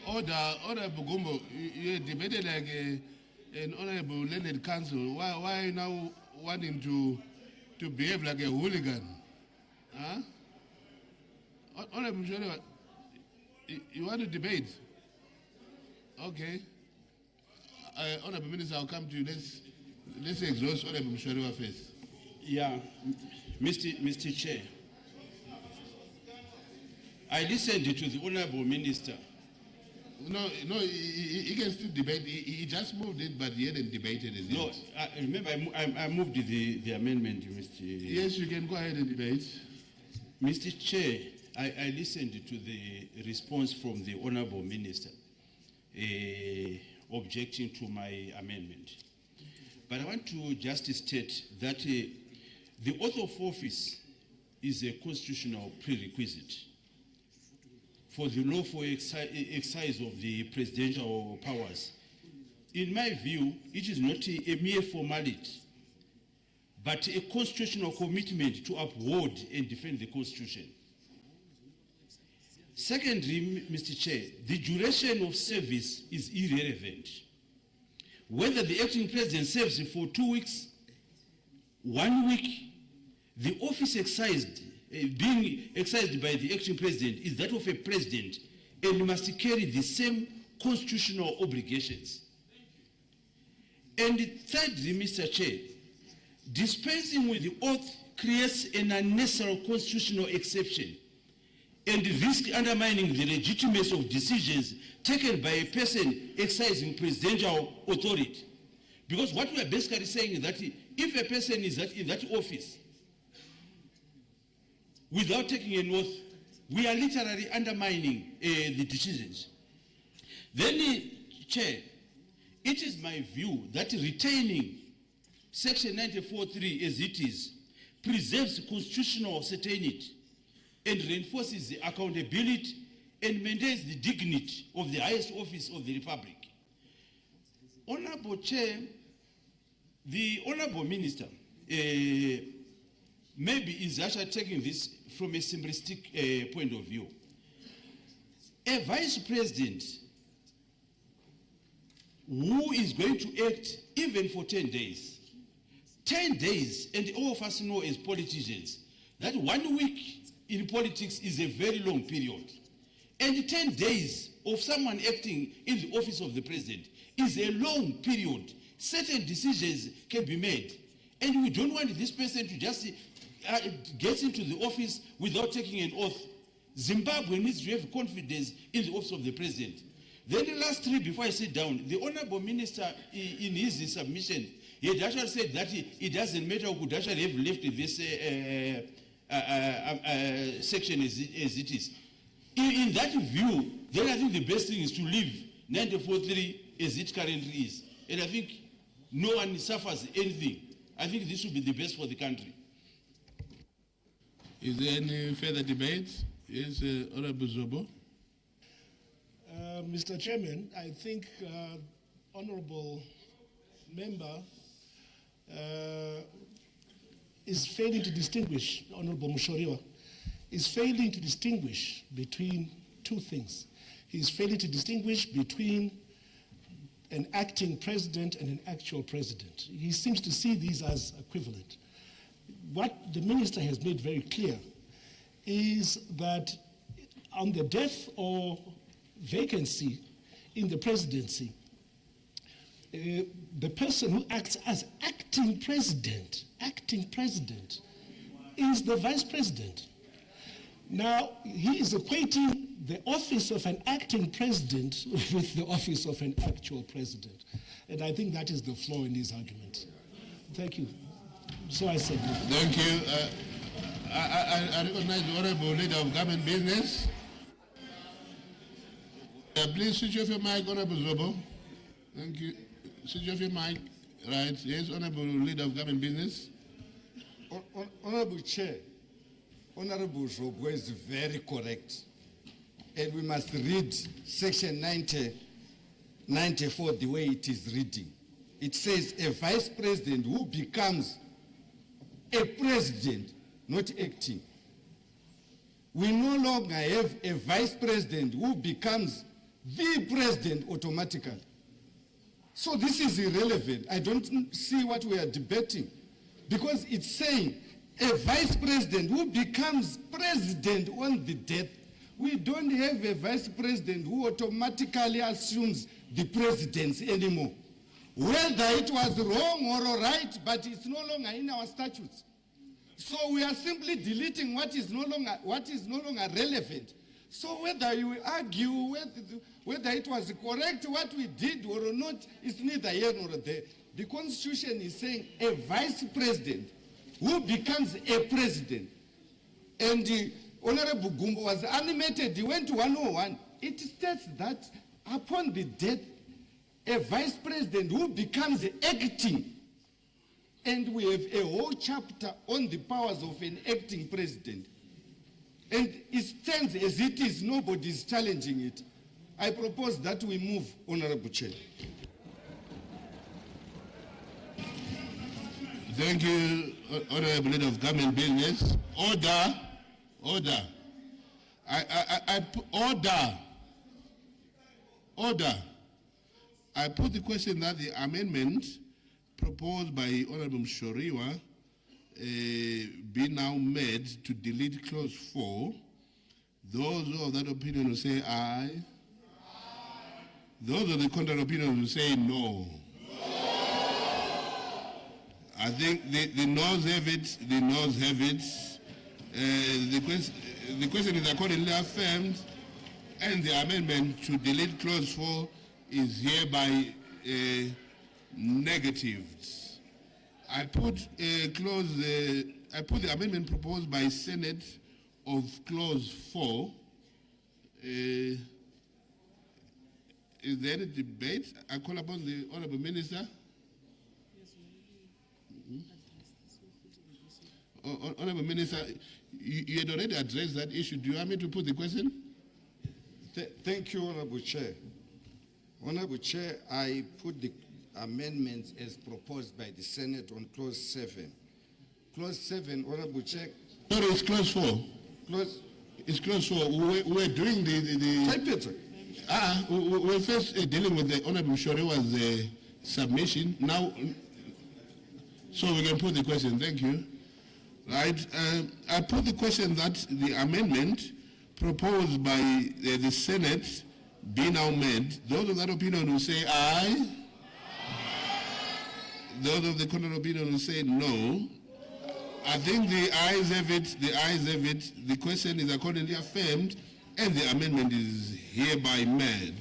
Order, Bugumbo, you debated like an honorable learned counsel. Why you now want him to behave like a hooligan? Huh? Honorable Mshoriwa, you want to debate? Okay. Honorable Minister, I'll come to you. Let's exhaust Honorable Mshoriwa first. Yeah, Mr. Chair, I listened to the Honorable Minister. No, he can still debate. He just moved it, but he hadn't debated it. No, remember, I moved the amendment, Mr. Yes, you can go ahead and debate. Mr. Chair, I listened to the response from the Honorable Minister objecting to my amendment. But I want to just state that the oath of office is a constitutional prerequisite for the lawful exercise of the presidential powers. In my view, it is not a mere formality, but a constitutional commitment to uphold and defend the Constitution. Secondly, Mr. Chair, the duration of service is irrelevant. Whether the acting president serves for 2 weeks, 1 week, the office being exercised by the acting president is that of a president and must carry the same constitutional obligations. And thirdly, Mr. Chair, dispensing with the oath creates an unnecessary constitutional exception and risk undermining the legitimacy of decisions taken by a person exercising presidential authority. Because what we are basically saying is that if a person is in that office without taking an oath, we are literally undermining the decisions. Then, Chair, it is my view that retaining Section 94.3 as it is preserves constitutional certainty and reinforces the accountability and maintains the dignity of the highest office of the Republic. Honorable Chair, the Honorable Minister maybe is actually taking this from a simplistic point of view. A vice president who is going to act even for 10 days, 10 days, and all of us know as politicians that 1 week in politics is a very long period. And 10 days of someone acting in the office of the president is a long period. Certain decisions can be made. And we don't want this person to just get into the office without taking an oath. Zimbabwe needs to have confidence in the office of the president. Then the last three, before I sit down, the Honorable Minister, in his submission, he had actually said that it doesn't matter who could actually have left this section as it is. In that view, then I think the best thing is to leave 94.3 as it currently is. And I think no one suffers anything. I think this would be the best for the country. Is there any further debate? Yes, Honorable Zobo. Mr. Chairman, I think Honorable Member is failing to distinguish, Honorable Mushoriwa, is failing to distinguish between two things. He's failing to distinguish between an acting president and an actual president. He seems to see these as equivalent. What the minister has made very clear is that on the death or vacancy in the presidency, the person who acts as acting president is the vice president. Now, he is equating the office of an acting president with the office of an actual president. And I think that is the flaw in his argument. Thank you. So I said. Thank you. I recognize the Honorable Leader of Government Business. Please switch off your mic, Honorable Zobo. Thank you. Switch off your mic. Right. Yes, Honorable Leader of Government Business. Honorable Chair, Honorable Zobo is very correct. And we must read Section 94 the way it is reading. It says a vice president who becomes a president, not acting. We no longer have a vice president who becomes the president automatically. So this is irrelevant. I don't see what we are debating, because it's saying a vice president who becomes president on the death. We don't have a vice president who automatically assumes the presidency anymore. Whether it was wrong or right, but it's no longer in our statutes. So we are simply deleting what is no longer relevant. So whether you argue whether it was correct what we did or not, it's neither here nor there. The Constitution is saying a vice president who becomes a president. And the Honorable Gumbo was animated, he went to 101. It states that upon the death, a vice president who becomes acting, and we have a whole chapter on the powers of an acting president. And it stands as it is, nobody is challenging it. I propose that we move, Honorable Chair. Thank you, Honorable Leader of Government Business. Order. Order. Order. I put the question that the amendment proposed by Honorable Mshoriwa be now made to delete clause 4. Those who of that opinion will say aye. Those of the contrary opinion will say no. I think the noes have it. The noes have it. The question is accordingly affirmed, and the amendment to delete clause 4 is hereby negatived. I put the amendment proposed by Senate of clause 4. Is there any debate? I call upon the Honorable Minister. Honorable Minister, you had already addressed that issue. Do you want me to put the question? Thank you, Honorable Chair. Honorable Chair, I put the amendments as proposed by the Senate on clause 7. Clause 7, Honorable Chair. Sorry, it's clause 4. It's clause 4. We're doing the Type it. We're first dealing with the Honorable Mshorewa's submission. Now, so we can put the question. Thank you. Right. I put the question that the amendment proposed by the Senate be now made. Those of that opinion will say aye. Those of the contrary opinion will say no. I think the ayes have it. The ayes have it. The question is accordingly affirmed, and the amendment is hereby made.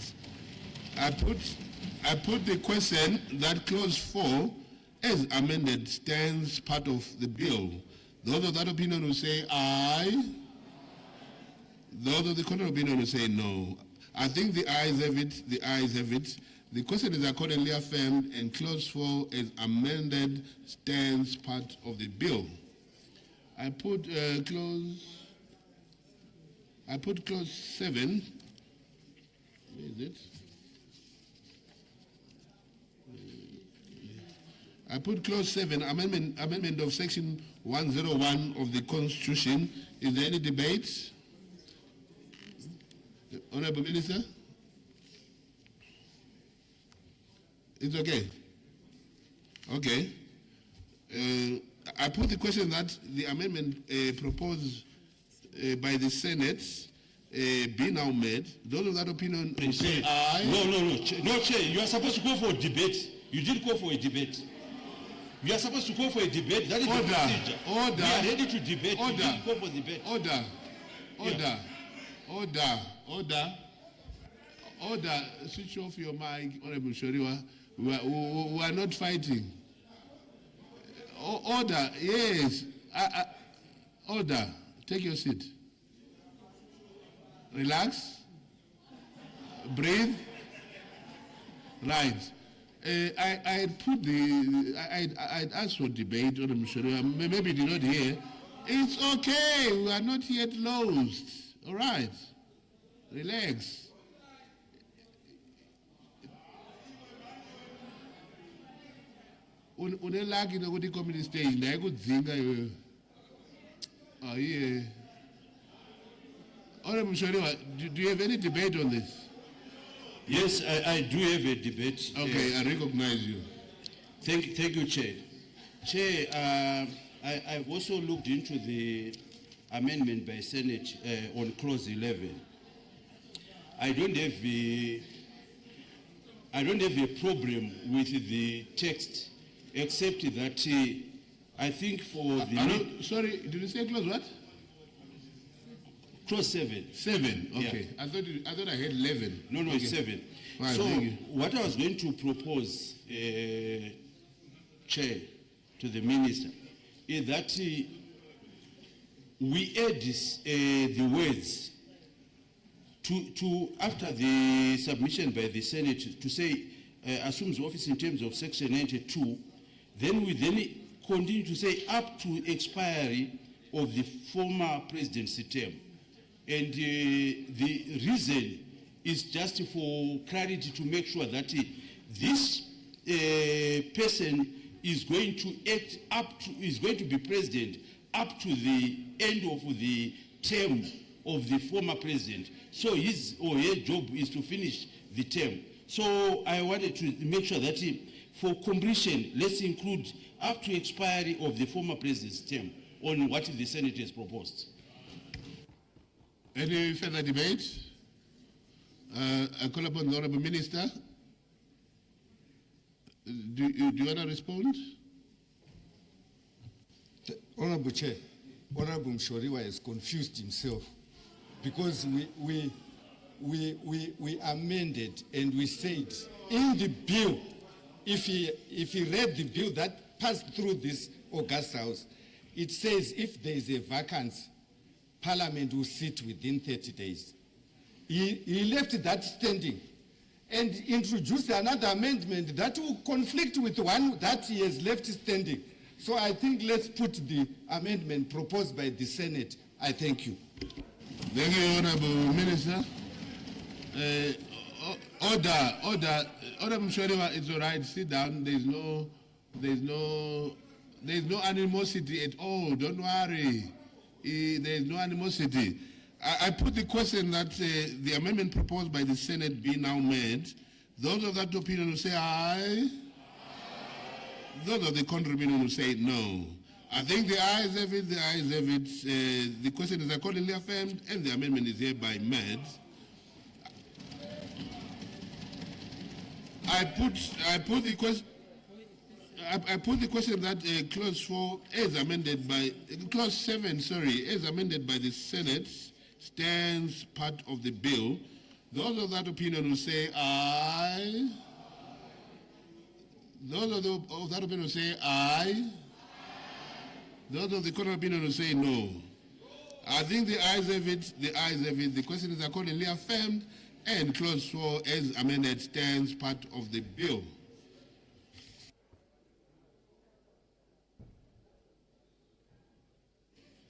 I put the question that clause 4, as amended, stands part of the bill. Those of that opinion will say aye. Those of the contrary opinion will say no. I think the ayes have it. The ayes have it. The question is accordingly affirmed, and clause 4, as amended, stands part of the bill. I put clause 7. Where is it? I put clause 7, amendment of section 101 of the Constitution. Is there any debate? Honorable Minister? It's okay. Okay. I put the question that the amendment proposed by the Senate be now made. Those of that opinion will say aye. No, Chair. You are supposed to go for a debate. You didn't go for a debate. You are supposed to go for a debate. That is the procedure. Order. We are ready to debate. Order. You didn't go for debate. Order. Switch off your mic, Honorable Shoriwa. We are not fighting. Order. Yes. Order. Take your seat. Relax. Breathe. Right. I'd asked for debate, Honorable Shoriwa. Maybe you did not hear. It's okay. We are not yet lost. All right. Relax. Unelaki nokuthi community stage la ikudzinga yoyo. Oh yeah. Honorable Mshoriwa, do you have any debate on this? Yes, I do have a debate. Okay, I recognize you. Thank you, Chair. Chair, I've also looked into the amendment by Senate on clause 11. I don't have a problem with the text, except that I think for the... sorry, did you say clause what? Clause 7. 7, okay. Yeah. I thought I had 11. No, okay. It's 7. Right, so what I was going to propose, Chair, to the Minister, is that we add the words to after the submission by the Senate to say assumes office in terms of section 92, then we continue to say up to expiry of the former presidency term. And the reason is just for clarity, to make sure that this person is going to act is going to be president up to the end of the term of the former president. So his or her job is to finish the term. So I wanted to make sure that for completion, let's include up to expiry of the former president's term on what the Senate has proposed. Any further debate? I call upon the Honourable Minister. Do you want to respond? Honourable Chair, Honourable Mshoriwa has confused himself because we amended and we said in the bill, if he read the bill that passed through this August House, it says if there is a vacancy, Parliament will sit within 30 days. He left that standing and introduced another amendment that will conflict with one that he has left standing. So I think let's put the amendment proposed by the Senate. I thank you. Thank you, Honourable Minister. Order, Mshoriwa, it's all right. Sit down. There's no animosity at all. Don't worry. There's no animosity. I put the question that the amendment proposed by the Senate be now made. Those of that opinion will say aye. Those of the contrary opinion will say no. I think the ayes have it, the ayes have it. The question is accordingly affirmed and the amendment is hereby made. I put the question that clause 4 as amended by clause 7, as amended by the Senate stands part of the bill. Those of that opinion will say aye. Those of that opinion will say aye. Those of the contrary opinion will say no. I think the ayes have it, the ayes have it. The question is accordingly affirmed and clause 4 as amended stands part of the bill.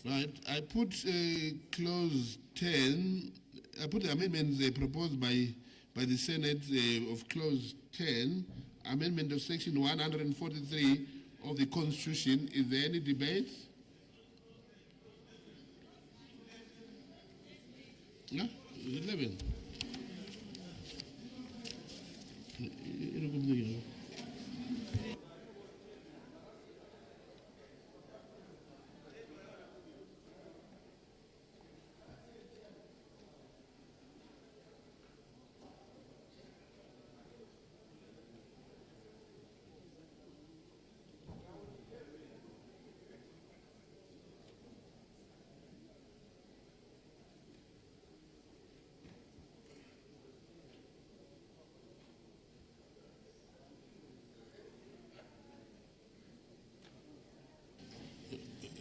Right, I put clause 10, I put the amendments proposed by the Senate of clause 10, amendment of section 143 of the Constitution. Is there any debate? No? 11.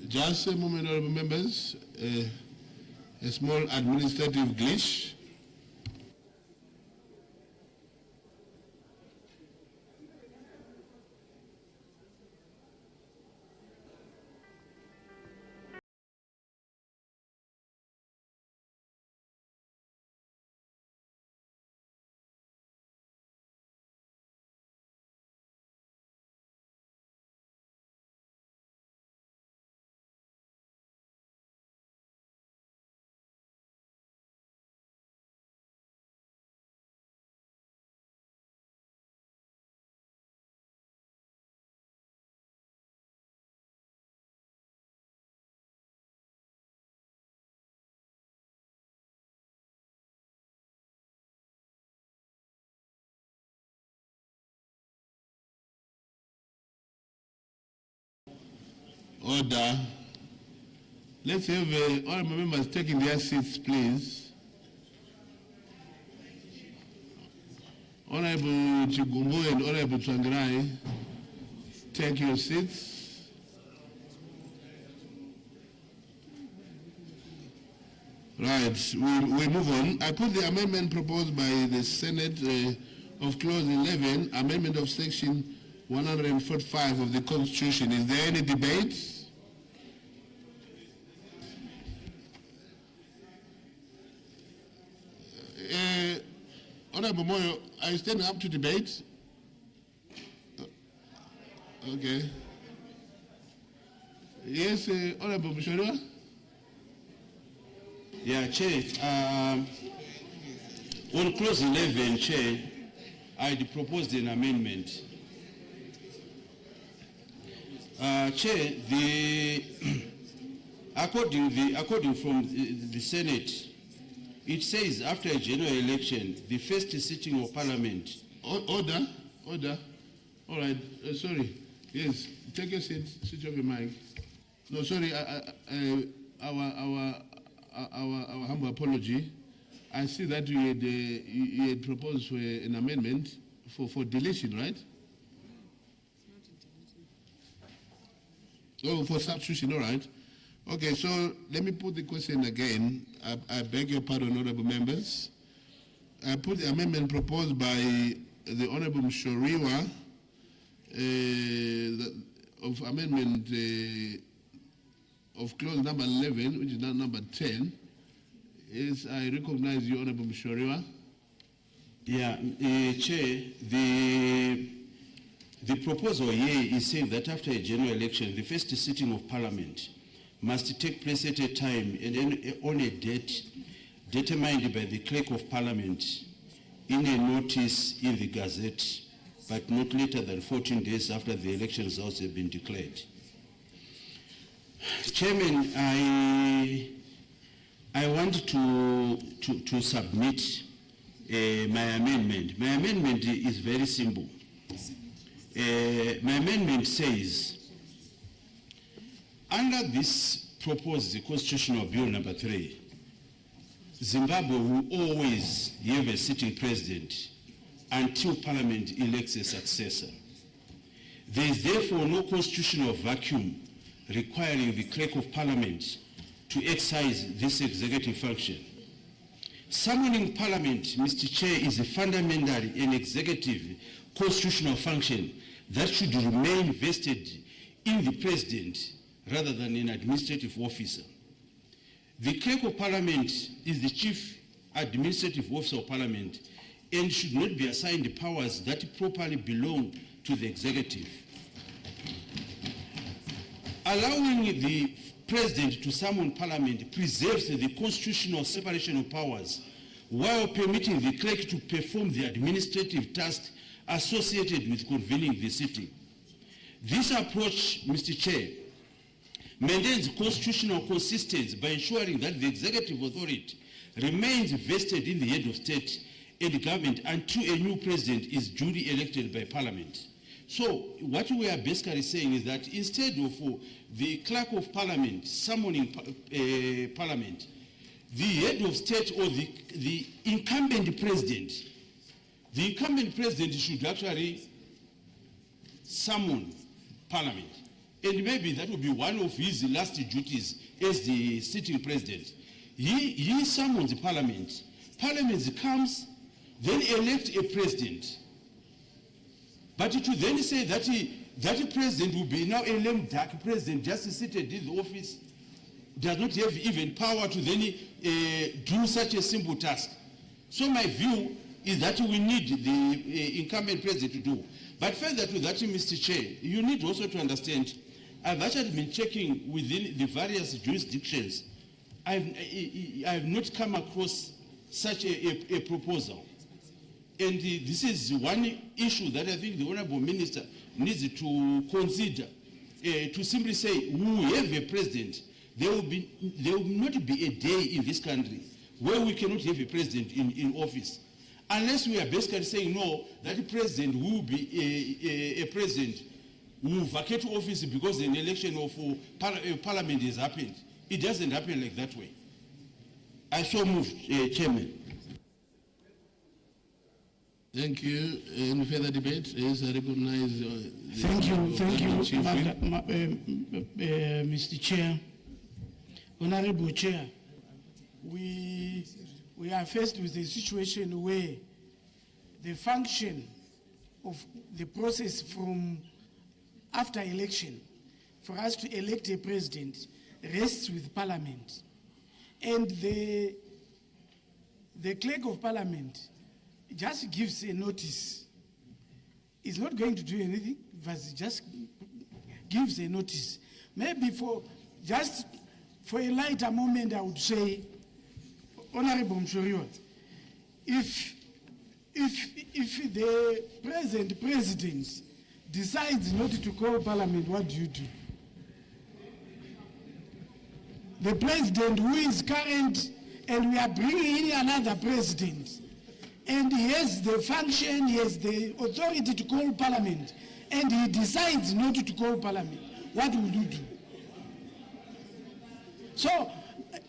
Just a moment, honourable members. A small administrative glitch. Order. Let's have all members taking their seats, please. Honorable Chigumbu and Honorable Tsvangirai, take your seats. Right, we move on. I put the amendment proposed by the Senate of clause 11, amendment of section 145 of the Constitution. Is there any debate? Honorable Moyo, are you standing up to debate? Okay. Yes, Honorable Mshoriwa. Yeah, Chair. On clause 11, Chair, I had proposed an amendment. Chair, according from the Senate, it says after a general election, the first sitting of Parliament. Order. All right. Sorry. Yes. Take your seat. Switch off your mic. No, sorry. Our humble apology. I see that you had proposed for an amendment for deletion, right? Oh, for substitution, all right. Okay, so let me put the question again. I beg your pardon, honorable members. I put the amendment proposed by the Honorable Mshoriwa of amendment of clause number 11, which is now number 10. Yes, I recognize you, Honorable Mshoriwa. Yeah, Chair, the proposal here is saying that after a general election, the first sitting of Parliament must take place at a time and on a date determined by the Clerk of Parliament in a notice in the Gazette, but not later than 14 days after the election results have been declared. Chairman, I want to submit my amendment. My amendment is very simple. My amendment says, under this proposed constitutional bill number 3, Zimbabwe will always have a sitting president until Parliament elects a successor. There is therefore no constitutional vacuum requiring the Clerk of Parliament to exercise this executive function. Summoning Parliament, Mr. Chair, is fundamentally an executive constitutional function that should remain vested in the President rather than an administrative officer. The Clerk of Parliament is the chief administrative officer of Parliament and should not be assigned powers that properly belong to the executive. Allowing the President to summon Parliament preserves the constitutional separation of powers while permitting the clerk to perform the administrative tasks associated with convening the sitting. This approach, Mr. Chair, maintains constitutional consistency by ensuring that the executive authority remains vested in the head of state and government until a new president is duly elected by Parliament. So what we are basically saying is that instead of the Clerk of Parliament summoning Parliament, the head of state or the incumbent president should actually summon Parliament. And maybe that will be one of his last duties as the sitting president. He summons Parliament. Parliament comes, then elect a president. But to then say that that president will be now a lame duck president just seated in the office, does not have even power to then do such a simple task. So my view is that we need the incumbent president to do. But further to that, Mr. Chair, you need also to understand, I've actually been checking within the various jurisdictions. I've not come across such a proposal. And this is one issue that I think the Honorable Minister needs to consider. To simply say, we have a president. There will not be a day in this country where we cannot have a president in office. Unless we are basically saying, no, that president will be a president who will vacate office because an election of Parliament has happened. It doesn't happen like that way. I so moved, Chairman. Thank you. Any further debate? Yes, I recognize. Thank you, Mr. Chair. Honorable Chair, we are faced with a situation where the function of the process from after election for us to elect a president rests with Parliament. And the Clerk of Parliament just gives a notice. It's not going to do anything, but it just gives a notice. Maybe for a lighter moment, I would say, Honorable Mshoriwa, if the present president decides not to call parliament, what do you do? The president who is current, and we are bringing in another president, and he has the function, he has the authority to call parliament, and he decides not to call parliament, what will you do? So,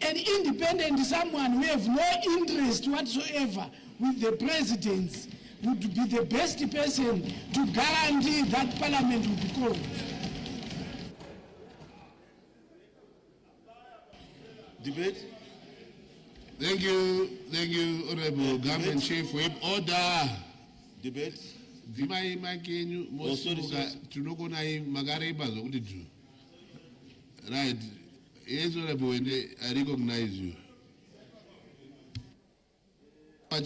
an independent someone who have no interest whatsoever with the president would be the best person to guarantee that parliament will be called. Debate. Thank you, Honorable Government Chief Whip. Order. Debate. Right. Yes, Honorable, I recognize you. All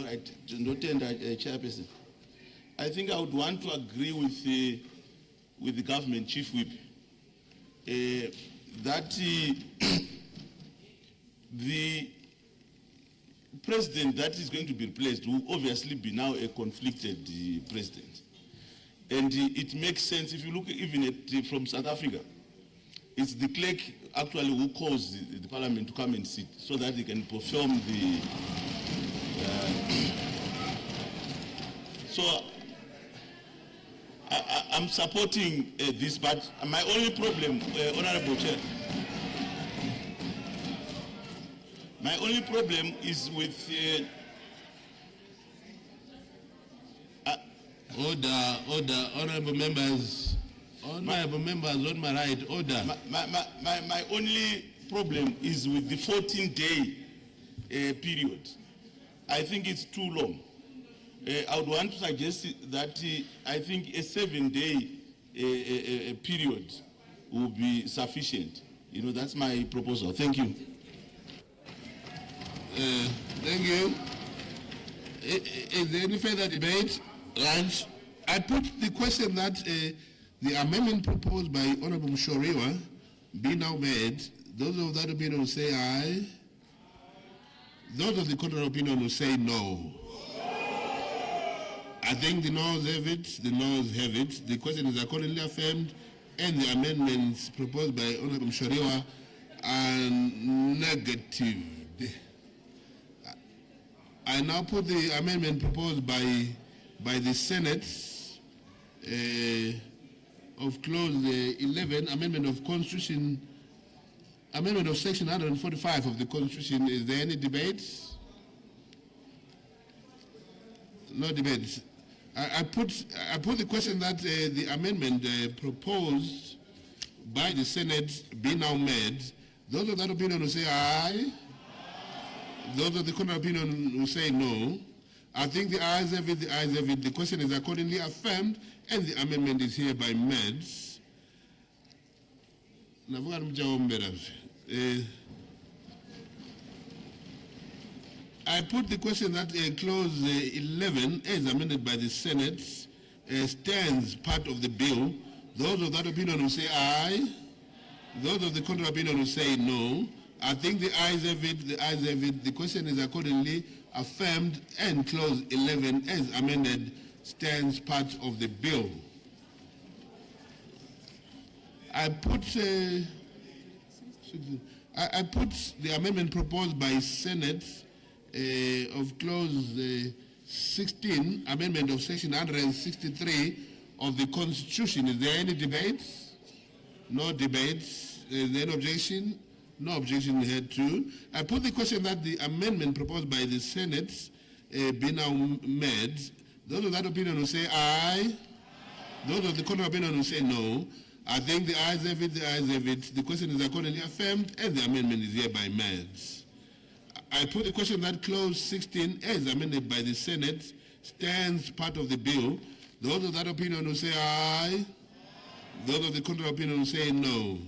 right, no tender, Chairperson. I think I would want to agree with the government chief whip that the president that is going to be replaced will obviously be now a conflicted president. And it makes sense if you look even at from South Africa. It's the clerk actually who calls the parliament to come and sit so that they can perform the. So I'm supporting this, but my only problem, Honorable Chair, my only problem is with. Order, honorable members. Honorable members on my right, order. My only problem is with the 14-day period. I think it's too long. I would want to suggest that I think a 7-day period will be sufficient. You know, that's my proposal. Thank you. Thank you. Is there any further debate? Right. I put the question that the amendment proposed by Honorable Mshoriwa be now made. Those of that opinion will say aye. Those of the contrary opinion will say no. I think the noes have it, the noes have it. The question is accordingly affirmed, and the amendments proposed by Honorable Mshoriwa are negatived. I now put the amendment proposed by the Senate of clause 11, amendment of Constitution, amendment of section 145 of the Constitution. Is there any debate? No debate. I put the question that the amendment proposed by the Senate be now made. Those of that opinion will say aye. Those of the contrary opinion will say no. I think the ayes have it, the ayes have it. The question is accordingly affirmed, and the amendment is hereby made. I put the question that clause 11, as amended by the Senate, stands part of the bill. Those of that opinion will say aye. Those of the contrary opinion will say no. I think the ayes have it, the ayes have it. The question is accordingly affirmed, and clause 11 as amended stands part of the bill. I put the amendment proposed by Senate of clause 16, amendment of section 163 of the Constitution. Is there any debates? No debates. Is there any objection? No objection heard to. I put the question that the amendment proposed by the Senate be now made. Those of that opinion will say aye. Those of the contrary opinion will say no. I think the ayes have it, the ayes have it. The question is accordingly affirmed, and the amendment is hereby made. I put the question that clause 16, as amended by the Senate, stands part of the bill. Those of that opinion will say aye. Those of the contrary opinion will say no.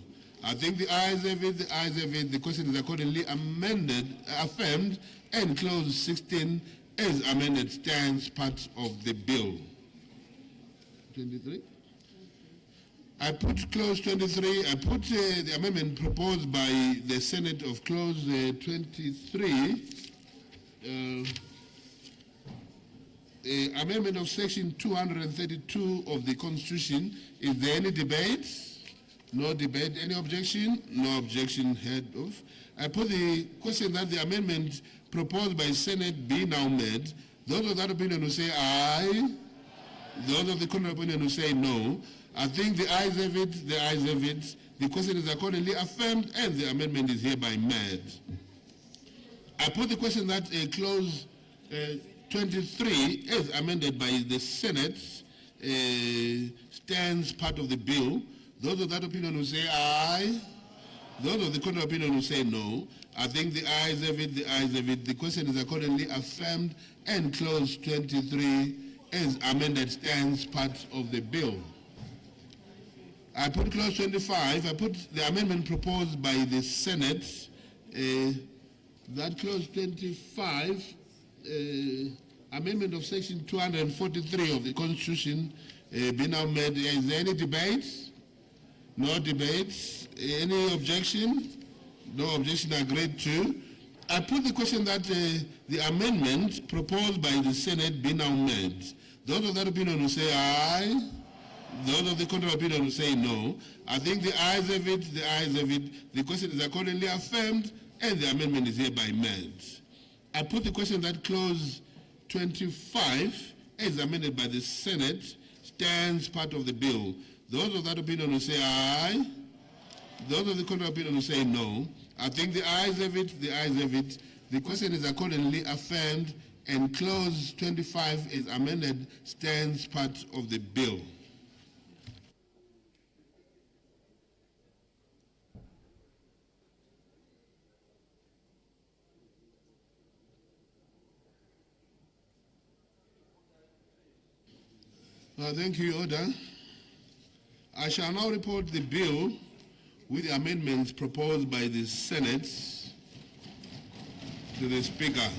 I think the ayes have it, the ayes have it. The question is accordingly affirmed, and clause 16 as amended stands part of the bill. 23. I put clause 23, I put the amendment proposed by the Senate of clause 23, amendment of section 232 of the Constitution. Is there any debate? No debate. Any objection? No objection heard of. I put the question that the amendment proposed by Senate be now made. Those of that opinion who say aye. Those of the contrary opinion who say no. I think the ayes have it, the ayes have it. The question is accordingly affirmed, and the amendment is hereby made. I put the question that clause 23, as amended by the Senate, stands part of the bill. Those of that opinion who say aye. Those of the contrary opinion who say no. I think the ayes have it, the ayes have it. The question is accordingly affirmed, and clause 23, as amended, stands part of the bill. I put clause 25, I put the amendment proposed by the Senate, that clause 25, amendment of section 243 of the Constitution be now made. Is there any debate? No debate. Any objection? No objection, agreed to. I put the question that the amendment proposed by the Senate be now made. Those of that opinion will say aye. Those of the contrary opinion will say no. I think the ayes have it, the ayes have it. The question is accordingly affirmed, and the amendment is hereby made. I put the question that clause 25, as amended by the Senate, stands part of the bill. Those of that opinion will say aye. Those of the contrary opinion will say no. I think the ayes have it, the ayes have it. The question is accordingly affirmed, and clause 25 is amended, stands part of the bill. Thank you, Order. I shall now report the bill with the amendments proposed by the Senate to the Speaker.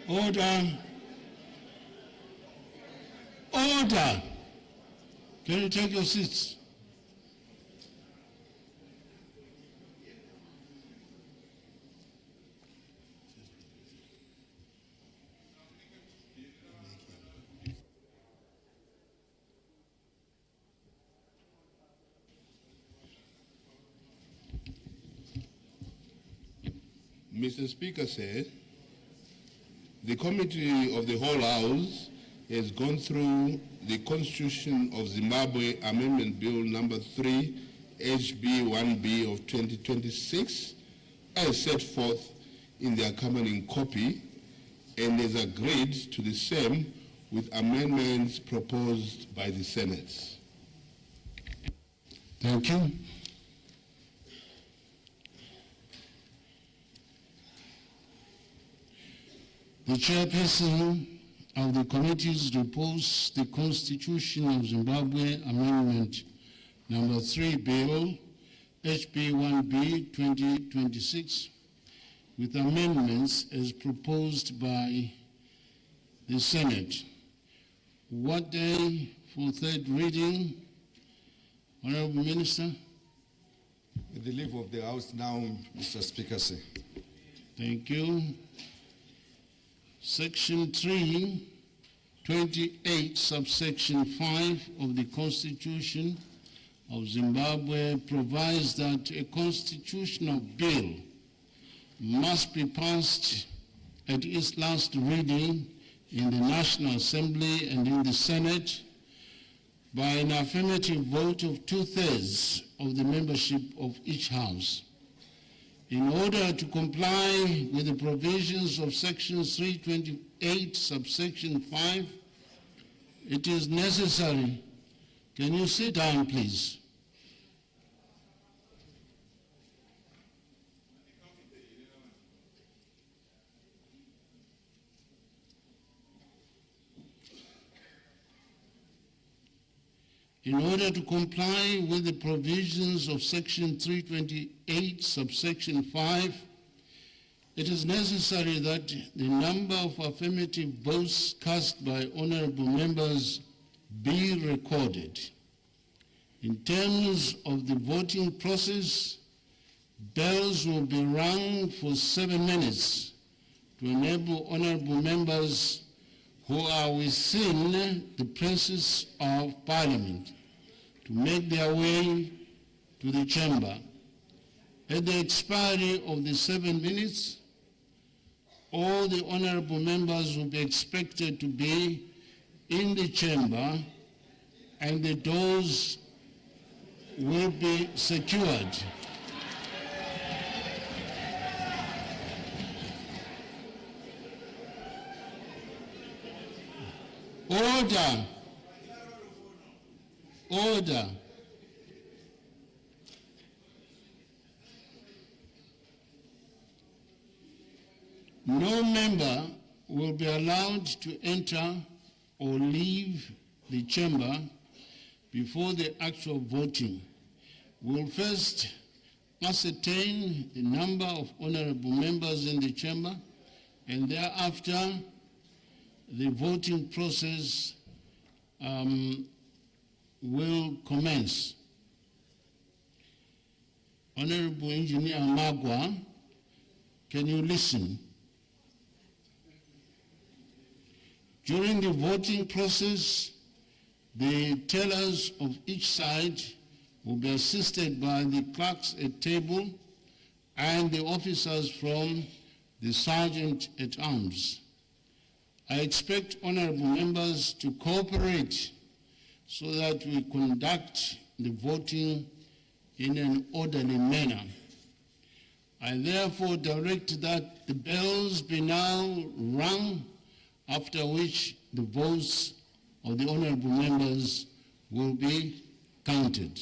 Order. Order. Can you take your seats? Mr. Speaker, sir, the Committee of the Whole House has gone through the Constitution of Zimbabwe Amendment Bill number 3, HB 1B of 2026, as set forth in the accompanying copy, and has agreed to the same with amendments proposed by the Senate. Thank you. The chairperson of the committees reports the Constitution of Zimbabwe Amendment number 3 Bill, HB 1B 2026, with amendments as proposed by the Senate. What day for third reading? Honorable Minister. With the leave of the House now, Mr. Speaker, sir. Thank you. Section 328, subsection 5 of the Constitution of Zimbabwe provides that a constitutional bill must be passed at its last reading in the National Assembly and in the Senate by an affirmative vote of 2/3 of the membership of each House. In order to comply with the provisions of Section 328, subsection 5, it is necessary. Can you sit down, please? In order to comply with the provisions of Section 328, subsection 5, it is necessary that the number of affirmative votes cast by honorable members be recorded. In terms of the voting process, bells will be rung for 7 minutes to enable honorable members who are within the premises of Parliament to make their way to the chamber. At the expiry of the 7 minutes, all the honorable members will be expected to be in the chamber and the doors will be secured. Order. Order. No member will be allowed to enter or leave the chamber before the actual voting. We'll first ascertain the number of honorable members in the chamber, and thereafter the voting process will commence. Honorable Engineer Magwa, can you listen? During the voting process, the tellers of each side will be assisted by the clerks at table and the officers from the Sergeant at Arms. I expect honorable members to cooperate so that we conduct the voting in an orderly manner. I therefore direct that the bells be now rung, after which the votes of the honorable members will be counted.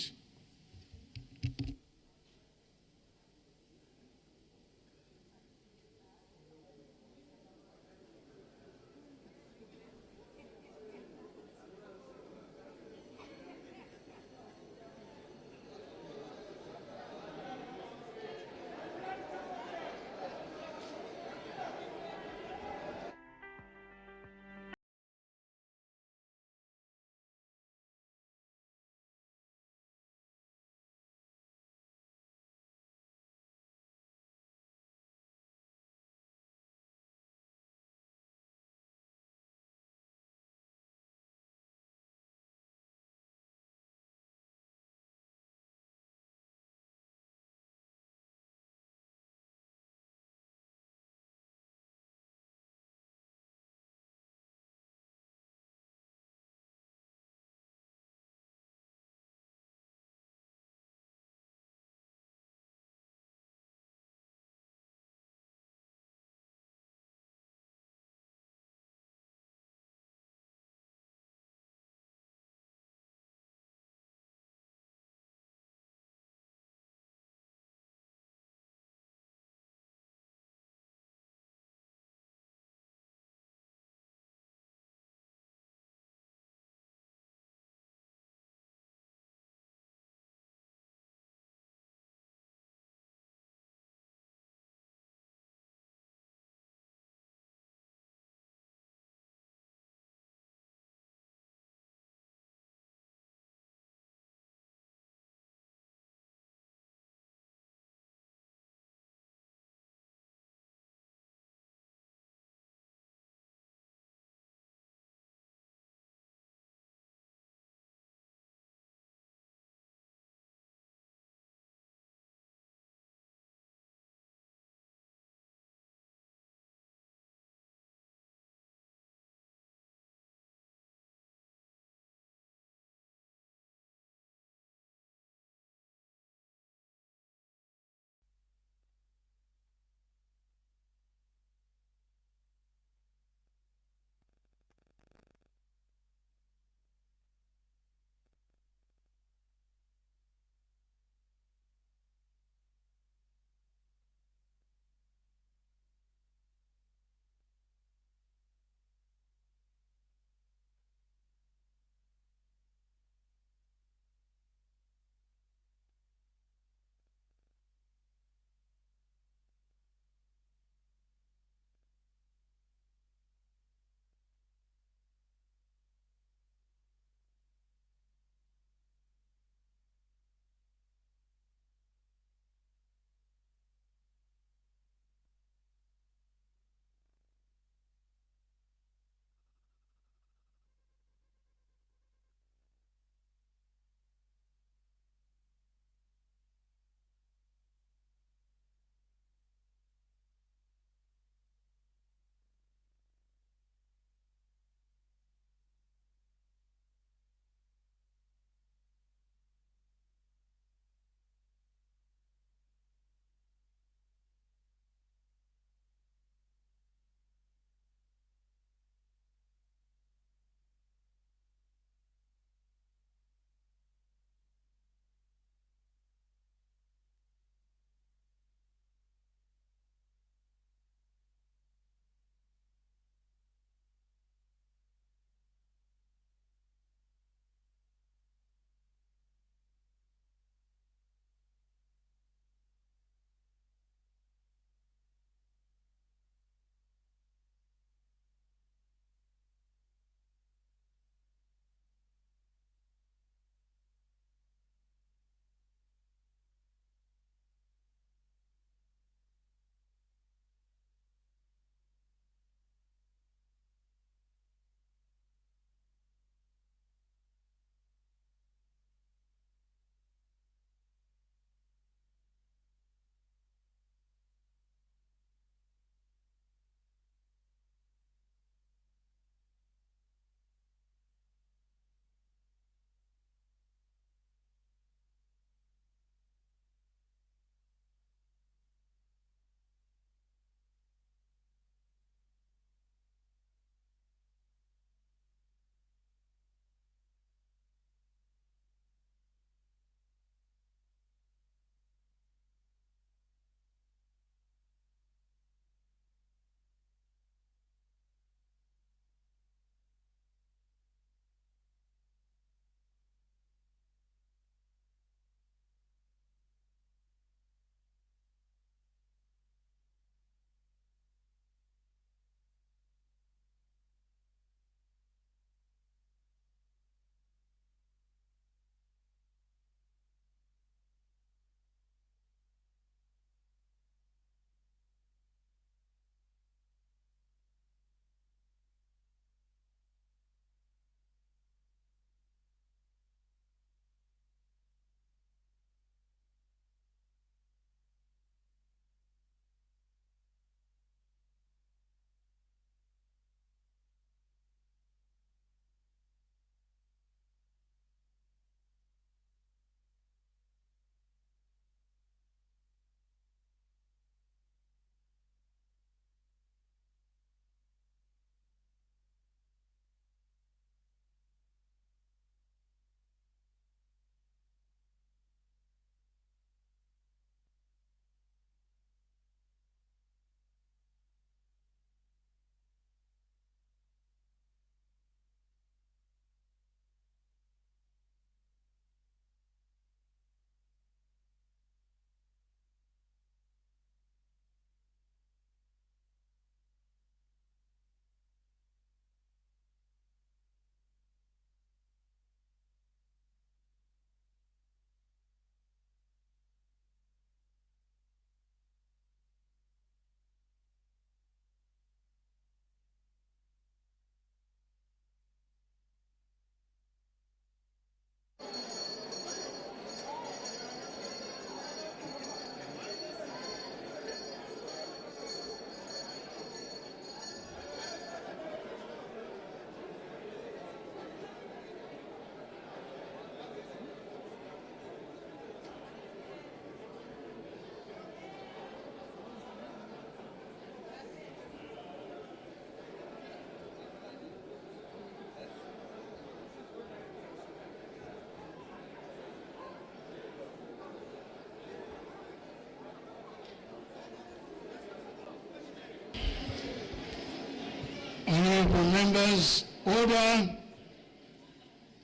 members, order.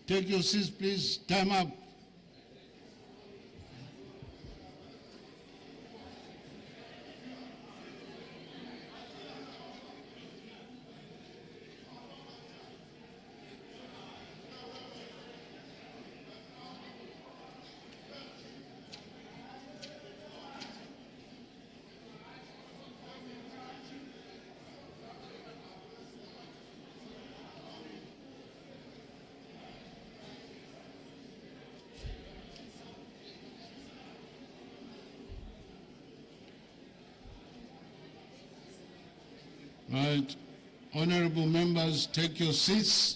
Take your seats, please. Time up. Right. Honorable members, take your seats.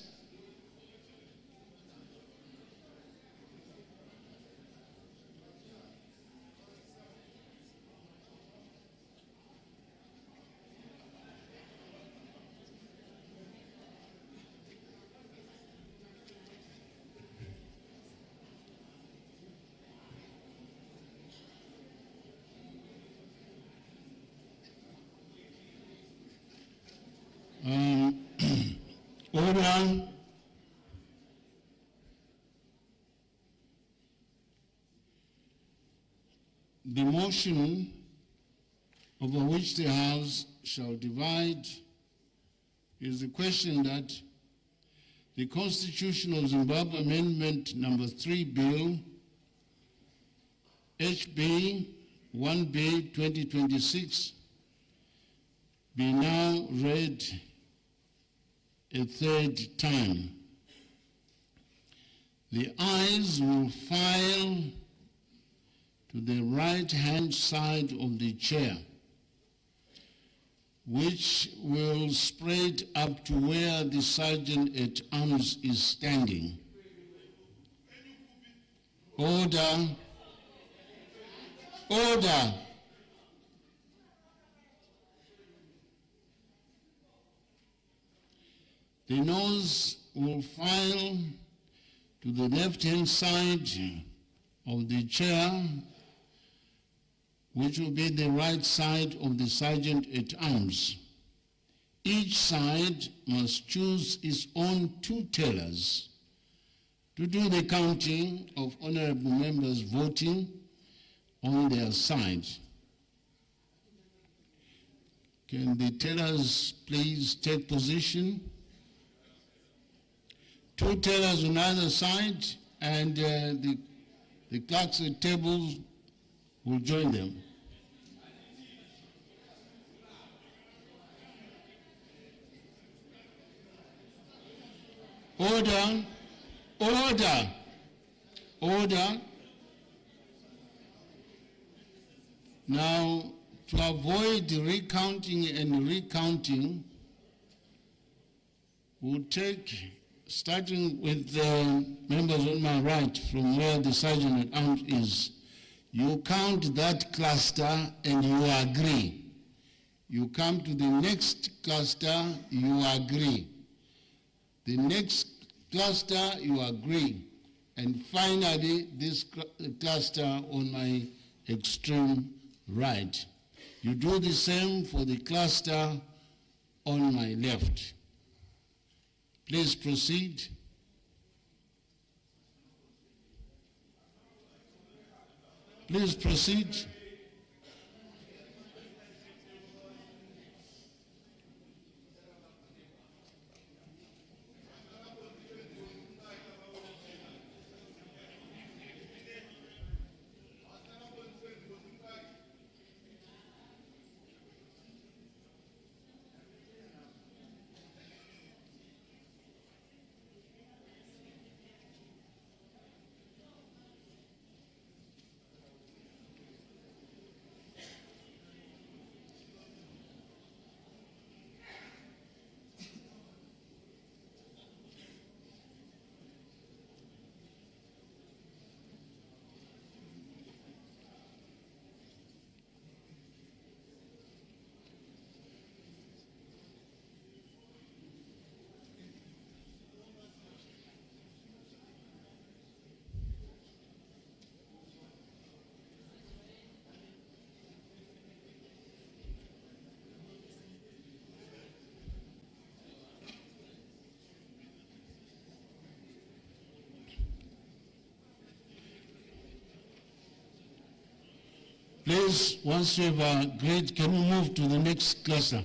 Order. The motion over which the House shall divide is the question that the Constitution of Zimbabwe Amendment number 3 Bill HB 1B 2026 be now read a third time. The ayes will file to the right-hand side of the chair, which will spread up to where the Sergeant-at-Arms is standing. Order. Order. The nose will file to the left-hand side of the chair, which will be the right side of the Sergeant-at-Arms. Each side must choose its own two tellers to do the counting of honorable members voting on their side. Can the tellers please take position? Two tellers on either side, and the clerks at tables will join them. Order, order, order. Now, to avoid recounting and recounting, we'll take, starting with the members on my right from where the Sergeant-at-Arms is, you count that cluster and you agree. You come to the next cluster, you agree. The next cluster, you agree. And finally, this cluster on my extreme right. You do the same for the cluster on my left. Please proceed. Please proceed. Please, once you've agreed, can we move to the next cluster?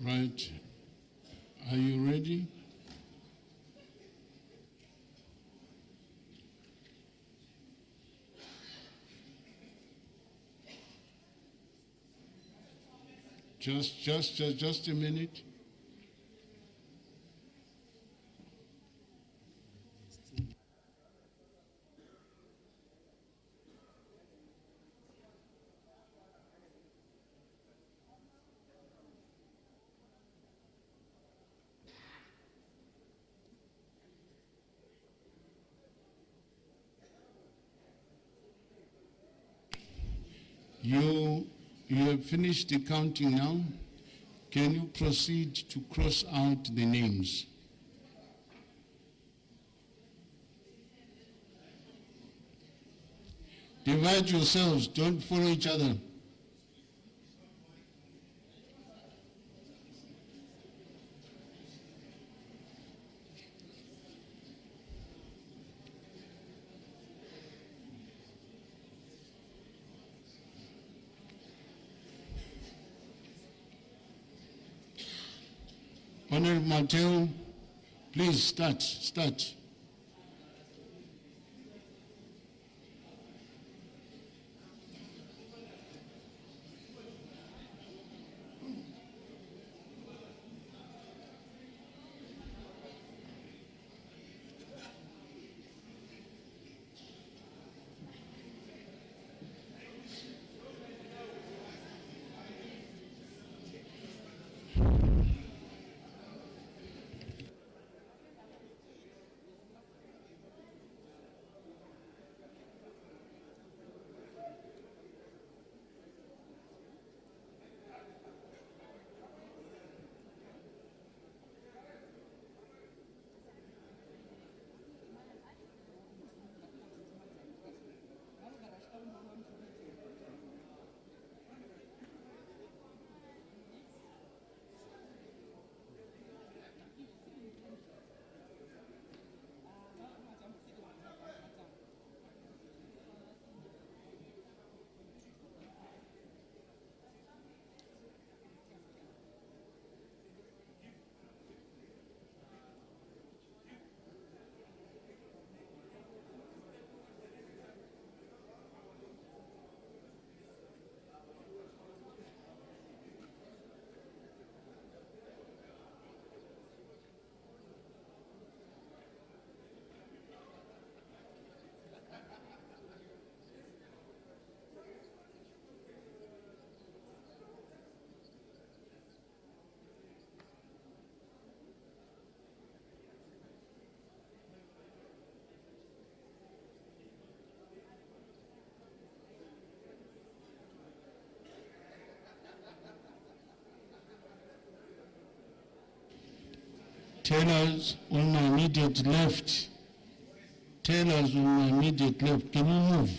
Right. Are you ready? Just a minute. You have finished the counting now. Can you proceed to cross out the names? Divide yourselves, don't follow each other. Honorable Mateo, please start. Tailors on my immediate left. Tailors on my immediate left. Can you move?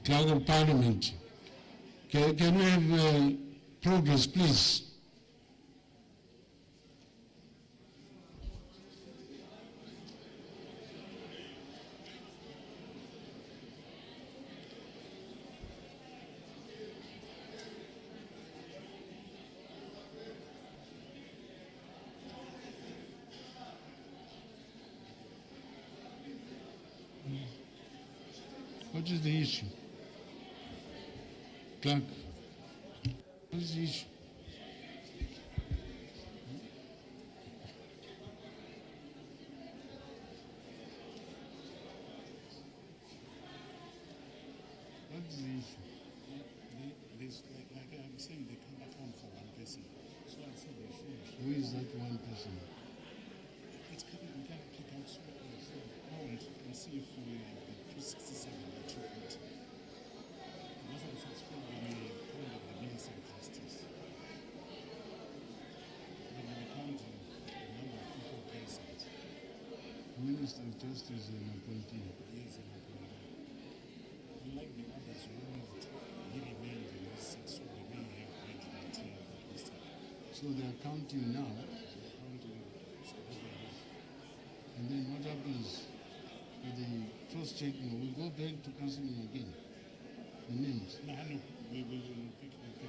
Clerk of Parliament, can we have progress, please? What is the issue? Clerk, what is the issue? What is the issue? Like I'm saying, they can't account for one person. So I said they should. Who is that one person? It's coming, we can't pick out count and see if we have the 267 or 280. Most of it's probably point of the Minister of Justice. When we're counting the number of people present. Minister of Justice and appointee. Yes, and unlike the others who moved, he remained in his seat, so they may have went to the team that was there. So they are counting now. They're counting, so what they have. And then what happens with the cross-checking? We go back to cancelling again. The names. No, we will pick the day.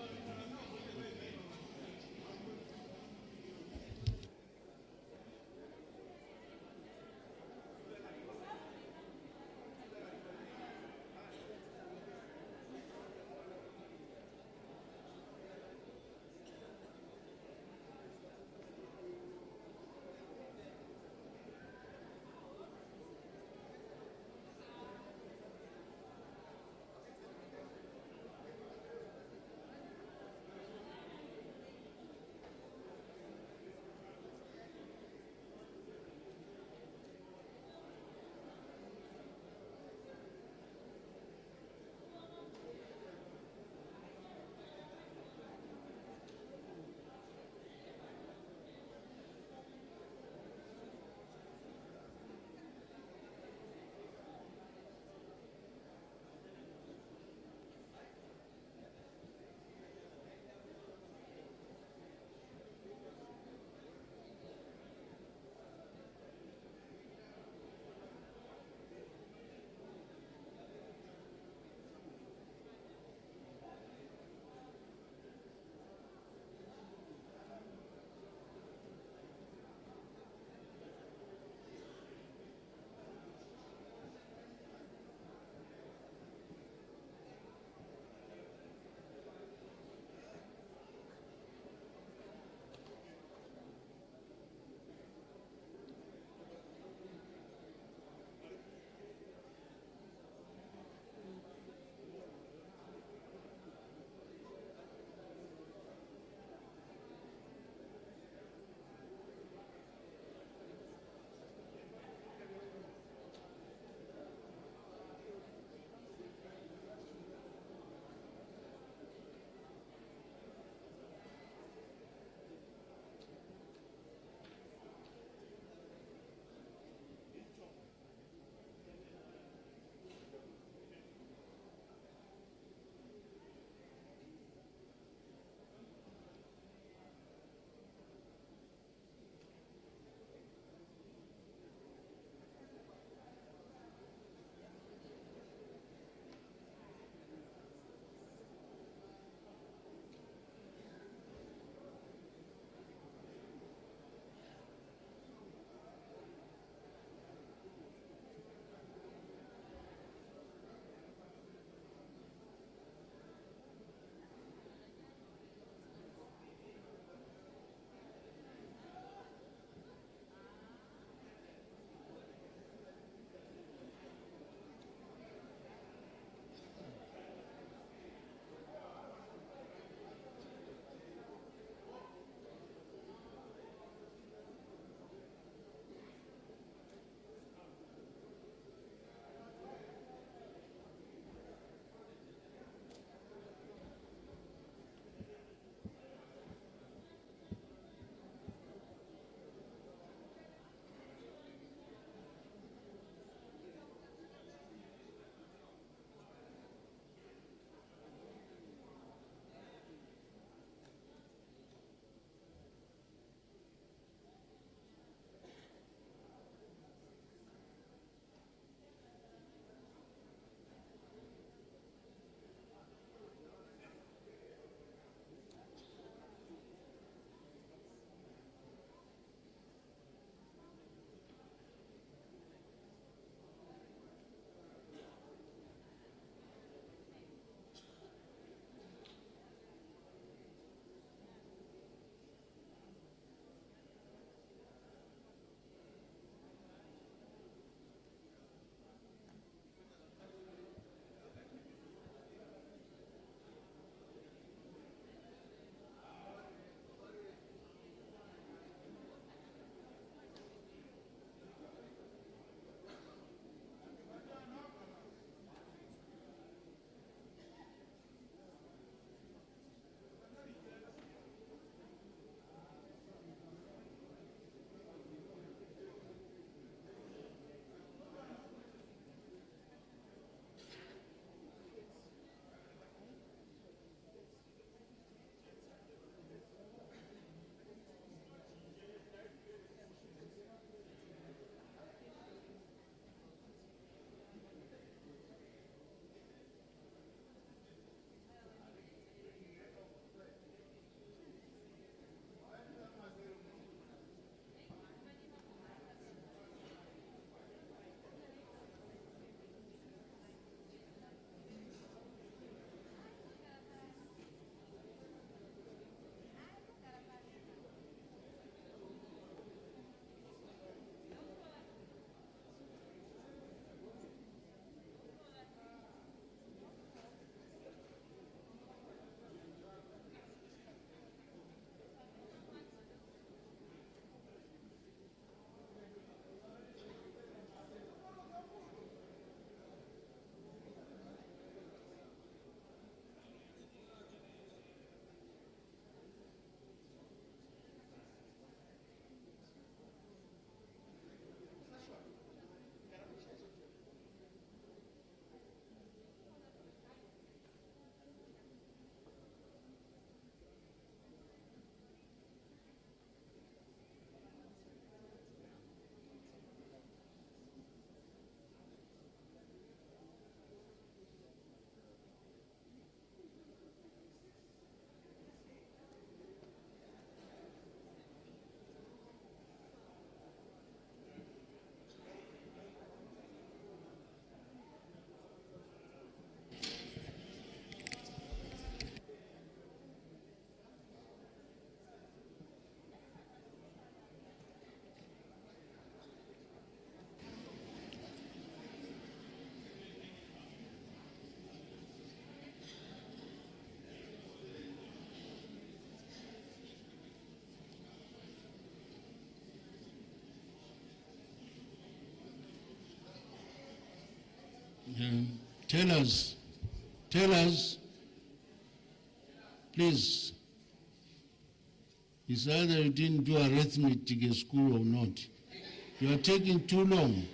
Tell us, please. It's either you didn't do arithmetic in school or not. You are taking too long.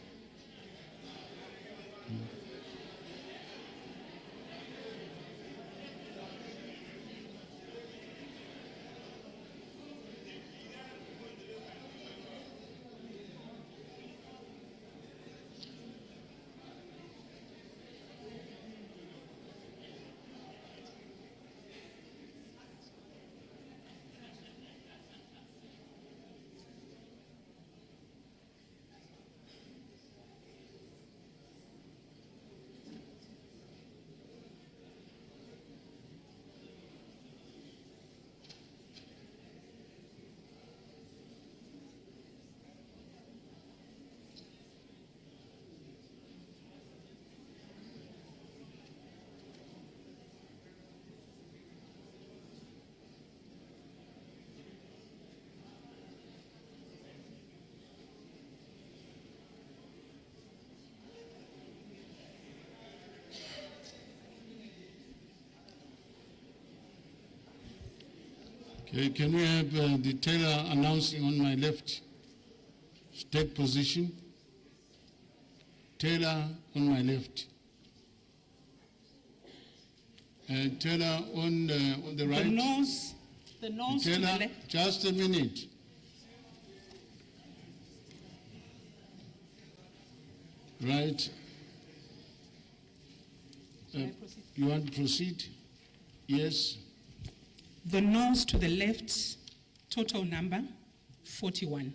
Okay, can we have the teller announcing on my left? Take position. Teller on my left. Teller on the right. The nose to the left. Just a minute. Right. Can I proceed? You want to proceed? Yes. The nose to the left, total number 41.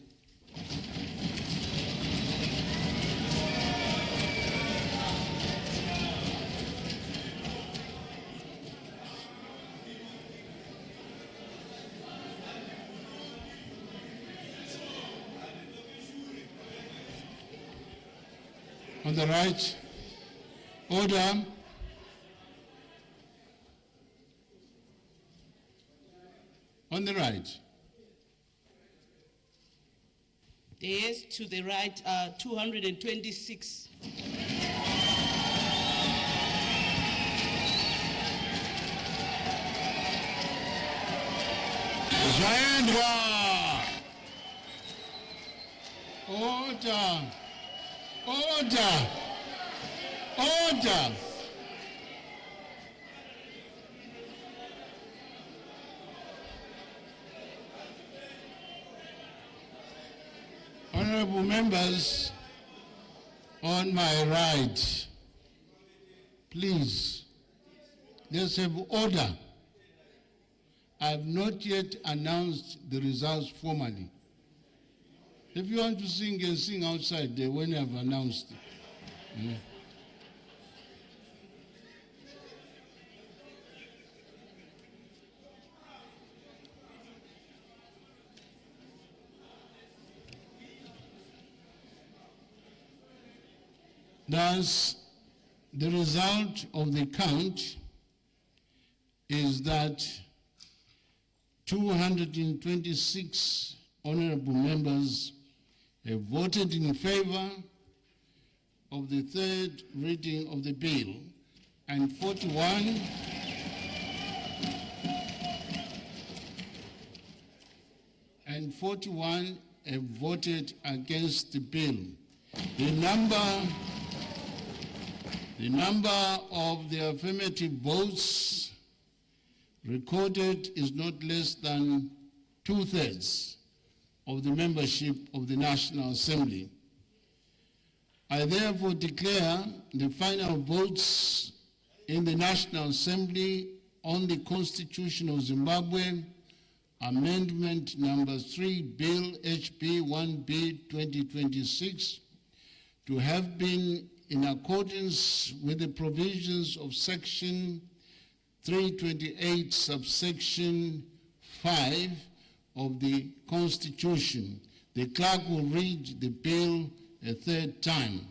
On the right. Order. On the right. Yes, to the right, 226. Zayendwa. Order. Order. Order. Honorable members, on my right, please, let's have order. I have not yet announced the results formally. If you want to sing and sing outside there when I've announced it. Yeah. Thus, the result of the count is that 226 honorable members have voted in favor of the third reading of the bill, and 41 have voted against the bill. The number of the affirmative votes recorded is not less than 2/3 of the membership of the National Assembly. I therefore declare the final votes in the National Assembly on the Constitution of Zimbabwe Amendment number 3, Bill HB 1B 2026, to have been in accordance with the provisions of Section 328, subsection 5 of the Constitution. The clerk will read the bill a third time.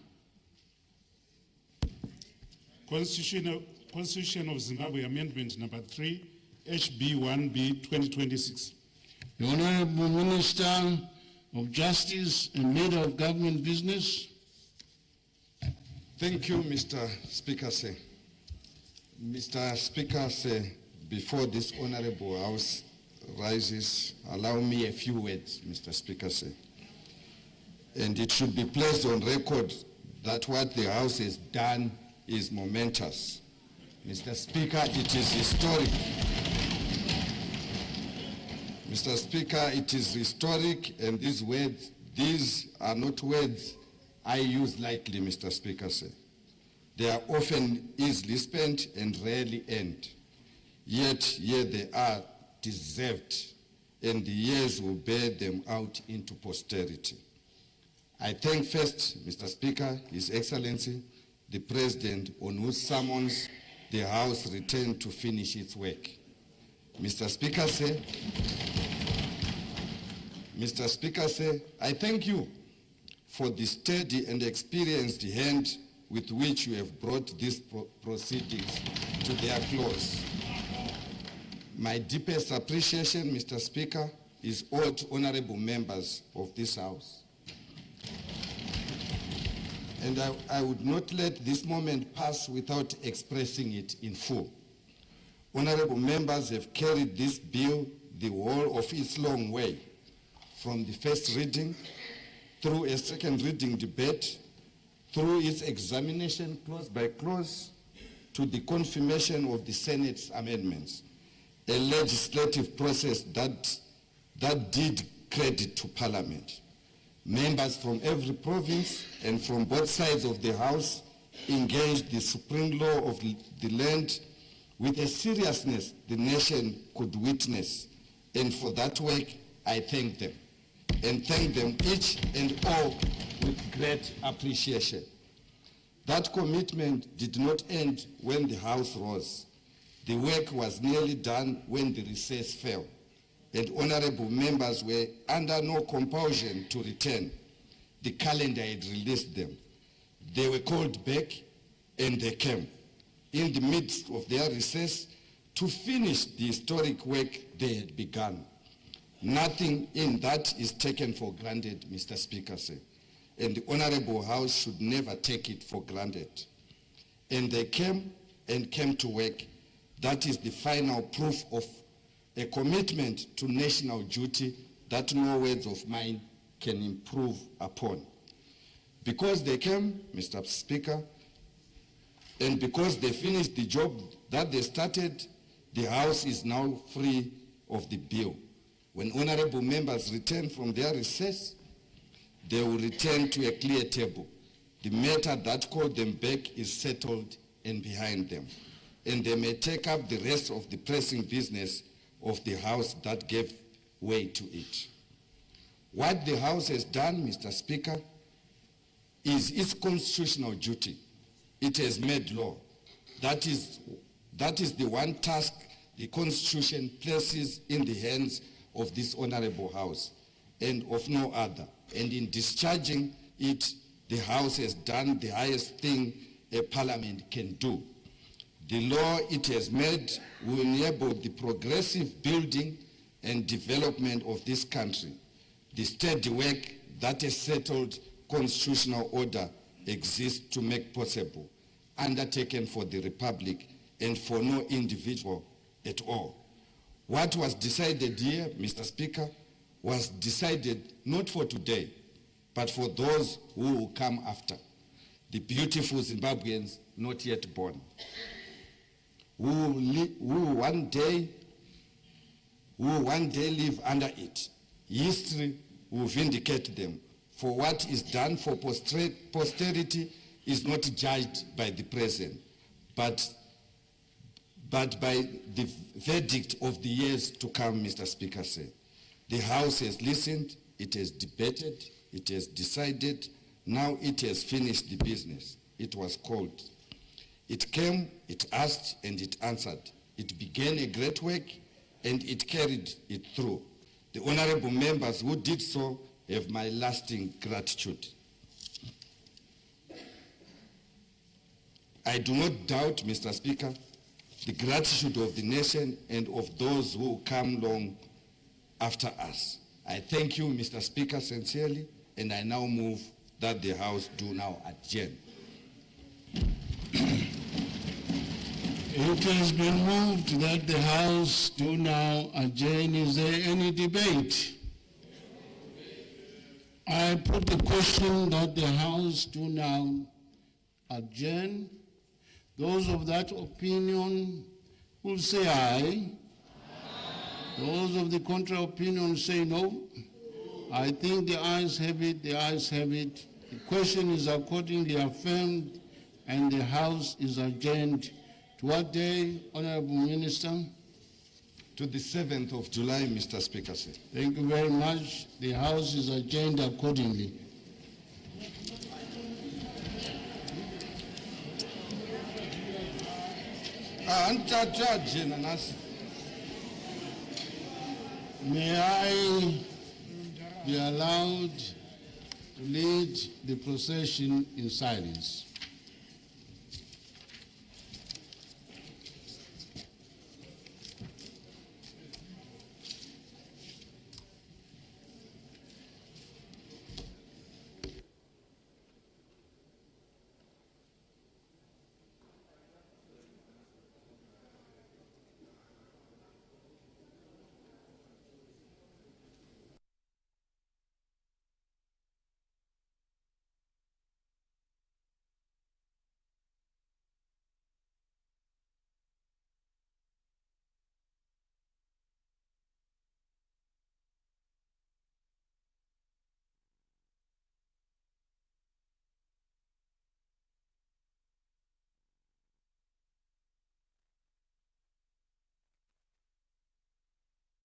Constitution of Zimbabwe Amendment number 3, HB 1B 2026. The Honorable Minister of Justice and Leader of Government Business. Thank you, Mr. Speaker, sir. Mr. Speaker, sir, before this Honorable House rises, allow me a few words, Mr. Speaker, sir. And it should be placed on record that what the House has done is momentous. Mr. Speaker, it is historic. Mr. Speaker, it is historic, and these are not words I use lightly, Mr. Speaker, sir. They are often easily spent and rarely end. Yet, here they are, deserved, and the years will bear them out into posterity. I thank first, Mr. Speaker, His Excellency, the President, on whose summons the House returned to finish its work. Mr. Speaker, sir, I thank you for the steady and experienced hand with which you have brought these proceedings to their close. My deepest appreciation, Mr. Speaker, is owed to honorable members of this House. And I would not let this moment pass without expressing it in full. Honorable members have carried this bill the whole of its long way, from the first reading, through a second reading debate, through its examination clause by clause, to the confirmation of the Senate's amendments, a legislative process that did credit to Parliament. Members from every province and from both sides of the House engaged the supreme law of the land with a seriousness the nation could witness, and for that work I thank them, and thank them each and all with great appreciation. That commitment did not end when the House rose. The work was nearly done when the recess fell, and honorable members were under no compulsion to return. The calendar had released them. They were called back, and they came in the midst of their recess to finish the historic work they had begun. Nothing in that is taken for granted, Mr. Speaker, sir, and the Honorable House should never take it for granted. And they came to work. That is the final proof of a commitment to national duty that no words of mine can improve upon. Because they came, Mr. Speaker, and because they finished the job that they started, the House is now free of the bill. When honorable members return from their recess, they will return to a clear table. The matter that called them back is settled and behind them, and they may take up the rest of the pressing business of the House that gave way to it. What the House has done, Mr. Speaker, is its constitutional duty. It has made law. That is the one task the Constitution places in the hands of this honorable House and of no other. And in discharging it, the House has done the highest thing a parliament can do. The law it has made will enable the progressive building and development of this country. The steady work that a settled constitutional order exists to make possible, undertaken for the Republic and for no individual at all. What was decided here, Mr. Speaker, was decided not for today, but for those who will come after, the beautiful Zimbabweans not yet born, who will one day live under it. History will vindicate them, for what is done for posterity is not judged by the present, but by the verdict of the years to come, Mr. Speaker said. The House has listened, it has debated, it has decided, now it has finished the business. It was called. It came, it asked, and it answered. It began a great work, and it carried it through. The honorable members who did so have my lasting gratitude. I do not doubt, Mr. Speaker, the gratitude of the nation and of those who will come along after us. I thank you, Mr. Speaker, sincerely, and I now move that the House do now adjourn. It has been moved that the House do now adjourn. Is there any debate? I put the question that the House do now adjourn. Those of that opinion will say aye. Those of the contrary opinion say no. I think the ayes have it, the ayes have it. The question is accordingly affirmed and the House is adjourned. To what day, Honorable Minister? To the 7th of July, Mr. Speaker, sir. Thank you very much. The House is adjourned accordingly. May I be allowed to lead the procession in silence?